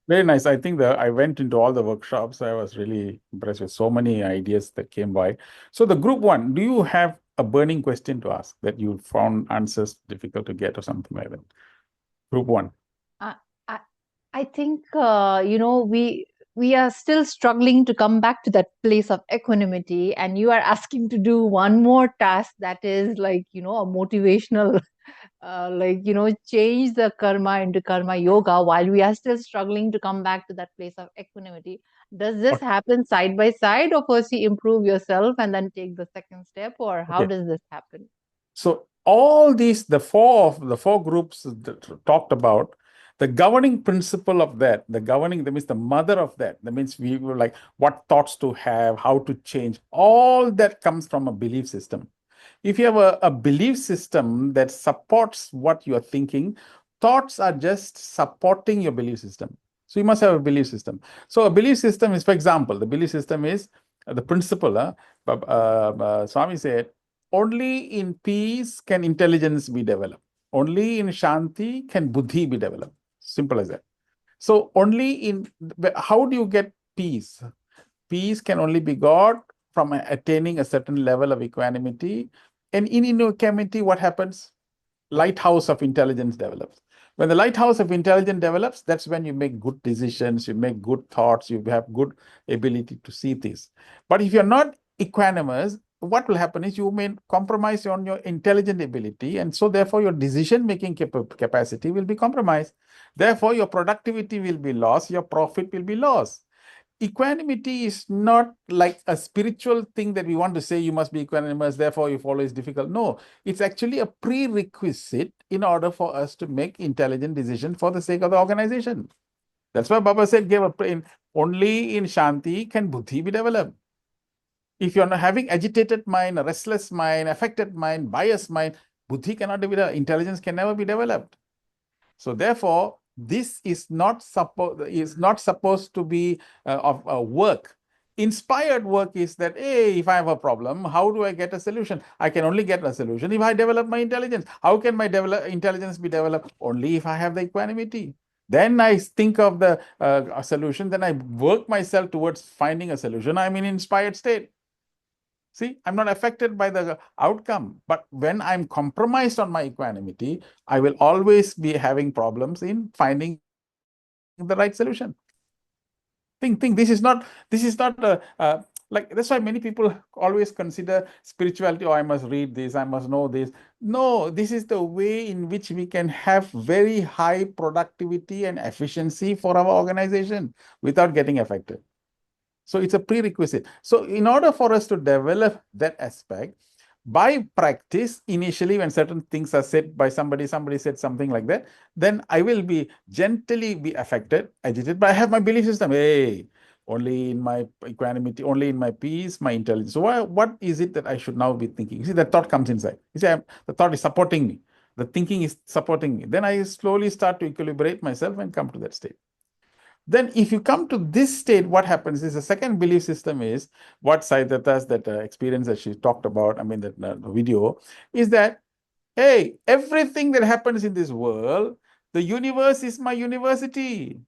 very nice. I think I went into all the workshops. I was really impressed with so many ideas that came by. So the group one, do you have a burning question to ask that you found answers difficult to get or something like that? Group one. I, I I think we are still struggling to come back to that place of equanimity, and you are asking to do one more task that is like a motivational change the karma into karma yoga while we are still struggling to come back to that place of equanimity. Does this happen side by side, or first you improve yourself and then take the second step, or how Okay. does this happen? So all these, the four groups that talked about, the governing principle of that means the mother of that means we were like what thoughts to have, how to change, all that comes from a belief system. If you have a belief system that supports what you are thinking, thoughts are just supporting your belief system. So you must have a belief system. So a belief system is, for example, the belief system is the principle. Swami said, only in peace can intelligence be developed. Only in Shanti can Buddhi be developed. Simple as that. So how do you get peace? Peace can only be got from attaining a certain level of equanimity. And in equanimity, what happens? Lighthouse of intelligence develops. When the lighthouse of intelligence develops, that's when you make good decisions, you make good thoughts, you have good ability to see things. But if you're not equanimous, what will happen is you may compromise on your intelligent ability, and so therefore your decision-making capacity will be compromised. Therefore, your productivity will be lost, your profit will be lost. Equanimity is not like a spiritual thing that we want to say you must be equanimous, therefore you follow is difficult. No, it's actually a prerequisite in order for us to make intelligent decisions for the sake of the organization. That's why Baba said, only in Shanti can Buddhi be developed. If you're not having agitated mind, a restless mind, affected mind, biased mind, Buddhi cannot be developed, intelligence can never be developed. So therefore, this is not supposed to be of work. Inspired work is that, hey, if I have a problem, how do I get a solution? I can only get a solution if I develop my intelligence. How can my intelligence be developed? Only if I have the equanimity. Then I think of the solution, then I work myself towards finding a solution. I'm in inspired state. See, I'm not affected by the outcome. But when I'm compromised on my equanimity, I will always be having problems in finding the right solution. Think. This is not like, that's why many people always consider spirituality, oh, I must read this, I must know this. No, this is the way in which we can have very high productivity and efficiency for our organization without getting affected. So it's a prerequisite. So in order for us to develop that aspect, by practice, initially when certain things are said by somebody said something like that, then I will be gently be affected, agitated, but I have my belief system. Hey, only in my equanimity, only in my peace, my intelligence. So what is it that I should now be thinking? You see, that thought comes inside. You see, the thought is supporting me. The thinking is supporting me. Then I slowly start to equilibrate myself and come to that state. Then if you come to this state, what happens is the second belief system is what Saidata's that experience that she talked about, that video, is that, hey, everything that happens in this world, the universe is my university.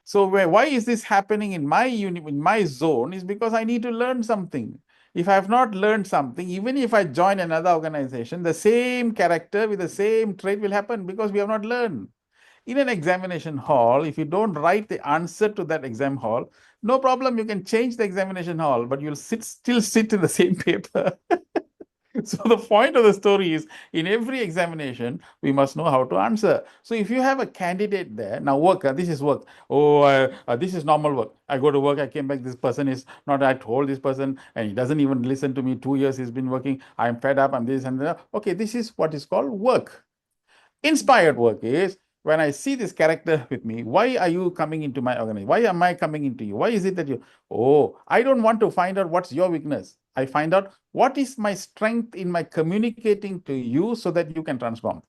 So why is this happening in my zone is because I need to learn something. If I have not learned something, even if I join another organization, the same character with the same trait will happen because we have not learned. In an examination hall, if you don't write the answer to that exam hall, no problem, you can change the examination hall, but you'll still sit in the same paper. So the point of the story is, in every examination, we must know how to answer. So if you have a candidate there, now work, this is work. Oh, this is normal work. I go to work, I came back, this person is not, I told this person, and he doesn't even listen to me. 2 years he's been working. I'm fed up, I'm this and that. Okay, this is what is called work. Inspired work is, when I see this character with me, why are you coming into my organization? Why am I coming into you? Why is it that you, oh, I don't want to find out what's your weakness. I find out what is my strength in my communicating to you so that you can transform.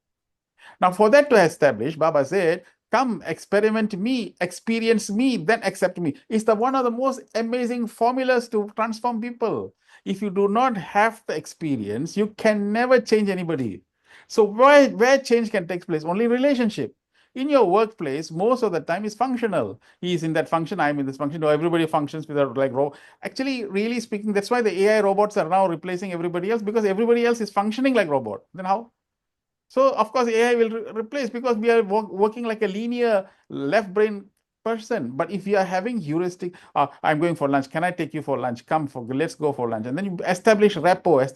Now, for that to establish, Baba said, come experiment me, experience me, then accept me. It's one of the most amazing formulas to transform people. If you do not have the experience, you can never change anybody. So where change can take place? Only relationship. In your workplace, most of the time is functional. He is in that function, I'm in this function. No, everybody functions without like actually, really speaking, that's why the AI robots are now replacing everybody else, because everybody else is functioning like robot. Then how? So of course AI will replace, because we are working like a linear left brain person. But if you are having heuristic, I'm going for lunch, can I take you for lunch? Let's go for lunch. And then you establish rapport,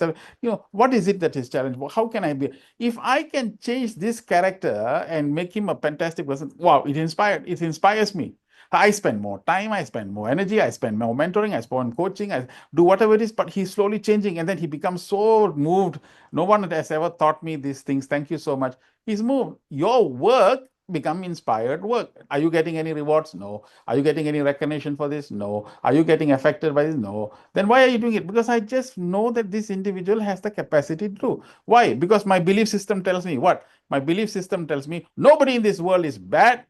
what is it that is challenge? How can I be? If I can change this character and make him a fantastic person, wow, it inspires me. I spend more time, I spend more energy, I spend more mentoring, I spend coaching, I do whatever it is, but he's slowly changing. And then he becomes so moved. No one has ever taught me these things. Thank you so much. He's moved. Your work become inspired work. Are you getting any rewards? No. Are you getting any recognition for this? No. Are you getting affected by this? No. Then why are you doing it? Because I just know that this individual has the capacity to do. Why? Because my belief system tells me what? My belief system tells me nobody in this world is bad,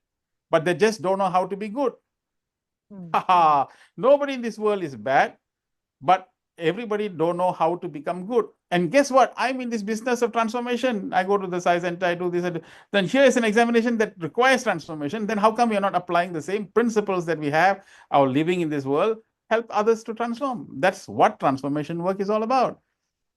but they just don't know how to be good. Nobody in this world is bad, but everybody don't know how to become good. And guess what? I'm in this business of transformation. I go to the Sai Center, I do this. Then here is an examination that requires transformation. Then how come we are not applying the same principles that we have, our living in this world, help others to transform? That's what transformation work is all about.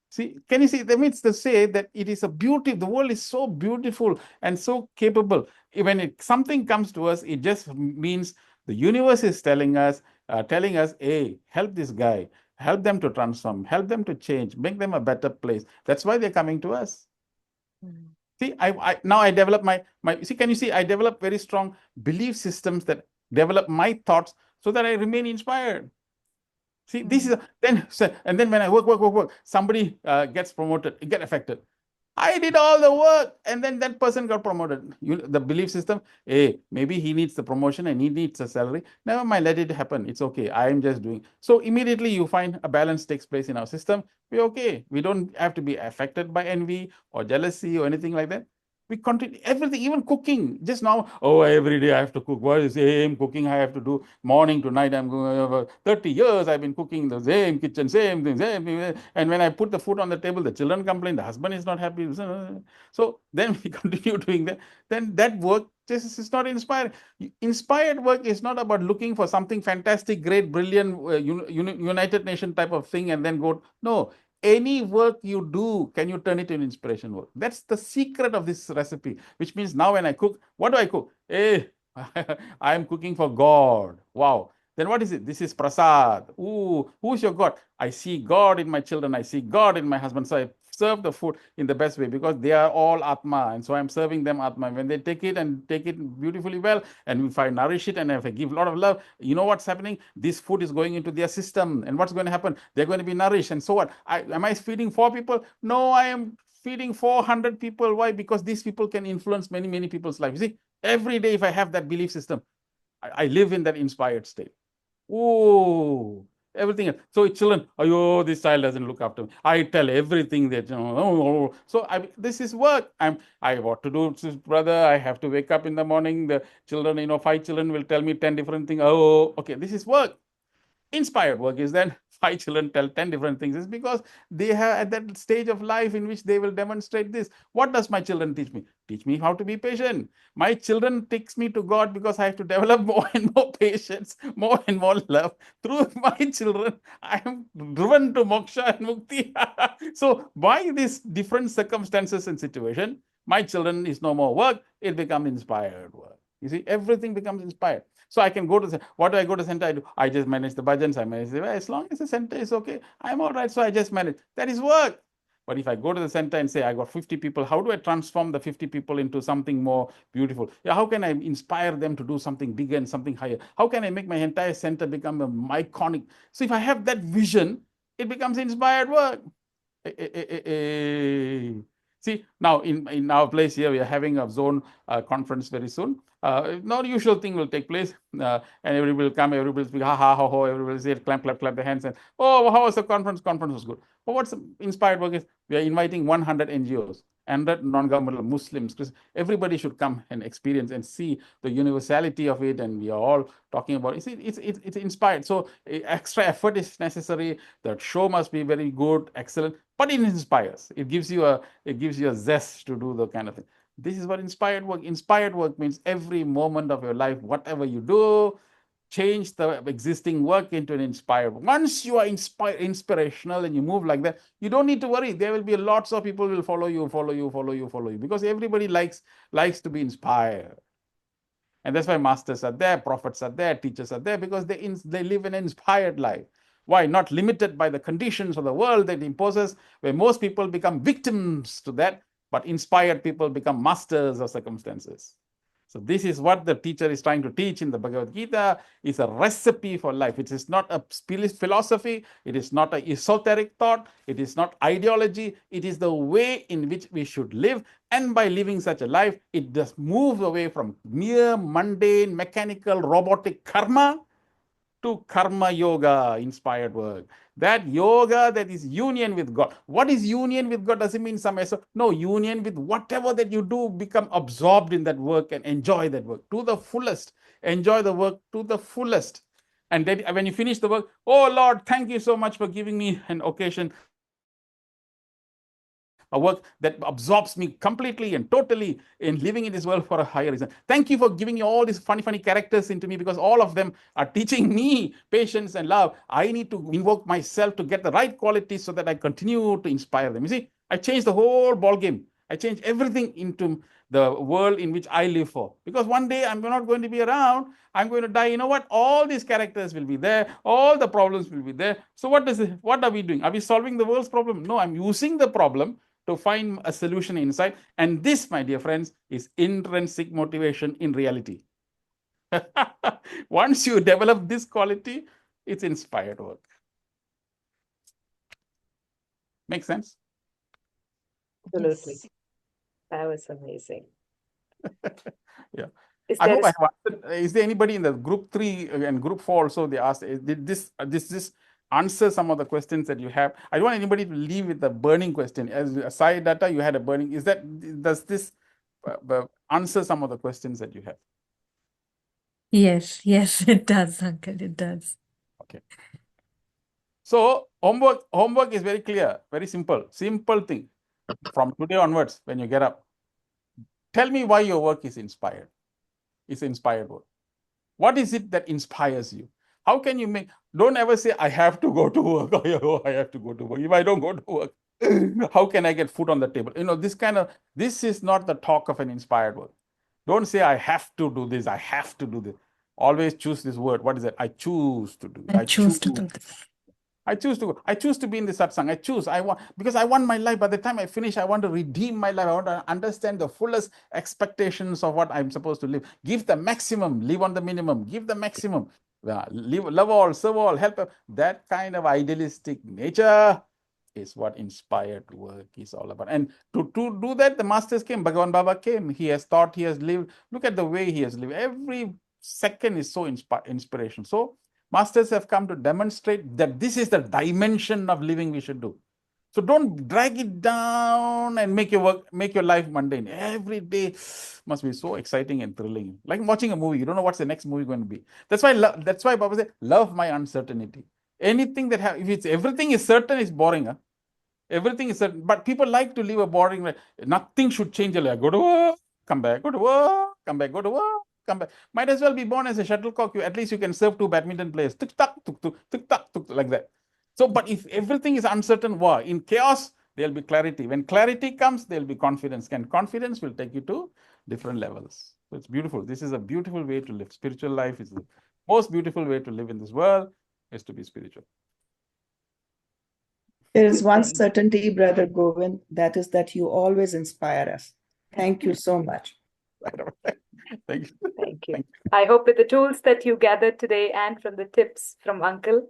See, can you see? That means to say that it is a beauty. The world is so beautiful and so capable. When something comes to us, it just means the universe is telling us, hey, help this guy, help them to transform, help them to change, make them a better place. That's why they're coming to us. See, now I develop my see, can you see? I develop very strong belief systems that develop my thoughts so that I remain inspired. See, this is and then when I work, somebody gets promoted, get affected. I did all the work, and then that person got promoted. The belief system, hey, maybe he needs the promotion and he needs a salary. Never mind, let it happen. It's okay. I am just doing. So immediately you find a balance takes place in our system. We're okay. We don't have to be affected by envy or jealousy or anything like that. We continue everything, even cooking. Just now, oh, every day I have to cook. What is the same cooking I have to do morning to night? I'm going 30 years I've been cooking the same kitchen, same thing, same thing. And when I put the food on the table, the children complain, the husband is not happy. So then we continue doing that. Then that work just is not inspired. Inspired work is not about looking for something fantastic, great, brilliant, United Nation type of thing and then go. No, any work you do, can you turn it into inspiration work? That's the secret of this recipe, which means now when I cook, what do I cook? Hey, I am cooking for God. Wow. Then what is it? This is prasad. Ooh, who's your God? I see God in my children. I see God in my husband. So I serve the food in the best way because they are all Atma. And so I'm serving them Atma. When they take it and take it beautifully well, and if I nourish it and if I give a lot of love, you know what's happening? This food is going into their system. And what's going to happen? They're going to be nourished. And so what? Am I feeding 4 people? No, I am feeding 400 people. Why? Because these people can influence many, many people's lives. You see, every day if I have that belief system, I live in that inspired state. Oh, everything else. So children, oh, this child doesn't look after me. I tell everything that, so this is work. I what to do, brother. I have to wake up in the morning. The children, 5 children will tell me 10 different things. Oh, okay, this is work. Inspired work is then 5 children tell 10 different things. It's because they have at that stage of life in which they will demonstrate this. What does my children teach me? Teach me how to be patient. My children takes me to God because I have to develop more and more patience, more and more love. Through my children, I am driven to moksha and mukti. So by these different circumstances and situation, my children is no more work, it becomes inspired work. You see, everything becomes inspired. So I can go to what do I go to center? I do. I just manage the budgets. I manage as long as the center is okay, I'm all right. So I just manage. That is work. But if I go to the center and say I got 50 people, how do I transform the 50 people into something more beautiful? Yeah, how can I inspire them to do something bigger and something higher? How can I make my entire center become a iconic? So if I have that vision, it becomes inspired work. See, now in our place here, we are having a zone conference very soon. Not usual thing will take place, and everybody will come, everybody will speak, ha ha ha ho, everybody will say, clap, clap, clap their hands, and oh, how was the conference? Conference was good. But what's inspired work is we are inviting 100 NGOs, 100 non-governmental Muslims, everybody should come and experience and see the universality of it, and we are all talking about it. It's inspired. So extra effort is necessary. The show must be very good, excellent, but it inspires. It gives you a zest to do the kind of thing. This is what inspired work. Inspired work means every moment of your life, whatever you do, change the existing work into an inspired. Once you are inspirational and you move like that, you don't need to worry. There will be lots of people will follow you, because everybody likes to be inspired. And that's why masters are there, prophets are there, teachers are there, because they live an inspired life. Why? Not limited by the conditions of the world that imposes, where most people become victims to that, but inspired people become masters of circumstances. So this is what the teacher is trying to teach in the Bhagavad Gita. Is a recipe for life. It is not a philosophy. It is not an esoteric thought. It is not ideology. It is the way in which we should live. And by living such a life, it does move away from mere mundane, mechanical, robotic karma to karma yoga, inspired work. That yoga, that is union with God. What is union with God? Doesn't mean some essence. No, union with whatever that you do, become absorbed in that work and enjoy that work to the fullest. Enjoy the work to the fullest. And then when you finish the work, oh Lord, thank you so much for giving me an occasion, a work that absorbs me completely and totally in living in this world for a higher reason. Thank you for giving me all these funny characters into me, because all of them are teaching me patience and love. I need to invoke myself to get the right qualities so that I continue to inspire them. You see, I changed the whole ball game. I changed everything into the world in which I live for. Because one day I'm not going to be around. I'm going to die. You know what? All these characters will be there. All the problems will be there. So what are we doing? Are we solving the world's problem? No, I'm using the problem to find a solution inside. And this, my dear friends, is intrinsic motivation in reality. Once you develop this quality, it's inspired work. Makes sense? Absolutely. Yes. That was amazing. Yeah. Is I there hope a I have answered. Is there anybody in the group 3 and group 4 also? They asked, did this answer some of the questions that you have? I don't want anybody to leave with a burning question. As a side data, you had a burning. Does this answer some of the questions that you have? Yes, it does, Uncle. It does. Okay. So homework is very clear, very simple thing. From today onwards, when you get up, tell me why your work is inspired. It's inspired work. What is it that inspires you? How can you don't ever say, I have to go to work. Oh, I have to go to work. If I don't go to work, how can I get food on the table? This is not the talk of an inspired work. Don't say, I have to do this. I have to do this. Always choose this word. What is it? I choose to do. I choose to do this. I choose to be in the satsang. Because I want my life. By the time I finish, I want to redeem my life. I want to understand the fullest expectations of what I'm supposed to live. Give the maximum, live on the minimum. Give the maximum. Love all, serve all, help. That kind of idealistic nature is what inspired work is all about. And to do that, the masters came. Bhagavan Baba came. He has thought, he has lived. Look at the way he has lived. Every second is so inspirational. So masters have come to demonstrate that this is the dimension of living we should do. So don't drag it down and make your life mundane. Every day must be so exciting and thrilling. Like watching a movie. You don't know what's the next movie going to be. That's why Baba said, love my uncertainty. Anything that if everything is certain, it's boring. Huh? Everything is certain. But people like to live a boring life. Nothing should change. Like, go to work, come back, go to work, come back, go to work, come back. Might as well be born as a shuttlecock. At least you can serve 2 badminton players. Tuk tak, tuk tuk, tuk tak, tuk like that. So, but if everything is uncertain, in chaos, there'll be clarity. When clarity comes, there'll be confidence. And confidence will take you to different levels. So it's beautiful. This is a beautiful way to live. Spiritual life is the most beautiful way to live in this world, is to be spiritual. There is one certainty, Brother Govind, that is that you always inspire us. Thank you so much. Thank you. Thank you. I hope with the tools that you gathered today and from the tips from Uncle,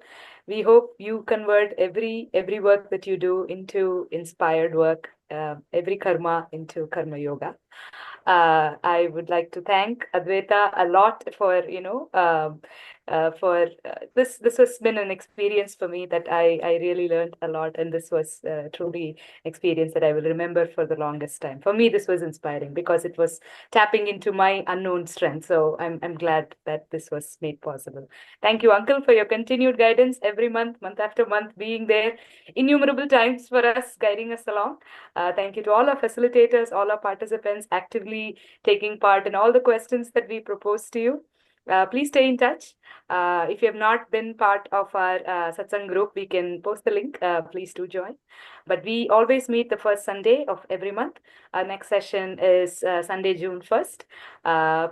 we hope you convert every work that you do into inspired work every karma into karma yoga. I would like to thank Advaita a lot for this has been an experience for me that I really learned a lot, and this was truly experience that I will remember for the longest time. For me, this was inspiring because it was tapping into my unknown strength. So I'm glad that this was made possible. Thank you, Uncle, for your continued guidance every month, month after month, being there innumerable times for us, guiding us along. Thank you to all our facilitators, all our participants actively taking part in all the questions that we propose to you. Please stay in touch. If you have not been part of our satsang group, we can post the link. Please do join. But we always meet the first Sunday of every month. Our next session is Sunday, June 1st.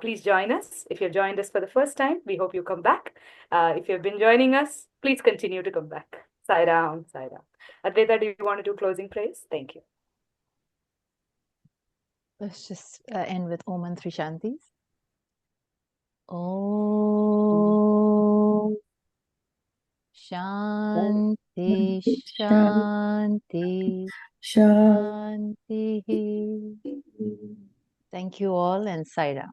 Please join us. If you've joined us for the first time, we hope you come back. If you've been joining us, please continue to come back. Sai Ram, Sai Ram. Advaita, do you want to do closing praise? Thank you. Let's just end with Om and Three Shantis. Om Shanti Shanti Shanti. Thank you all and Sai Ram.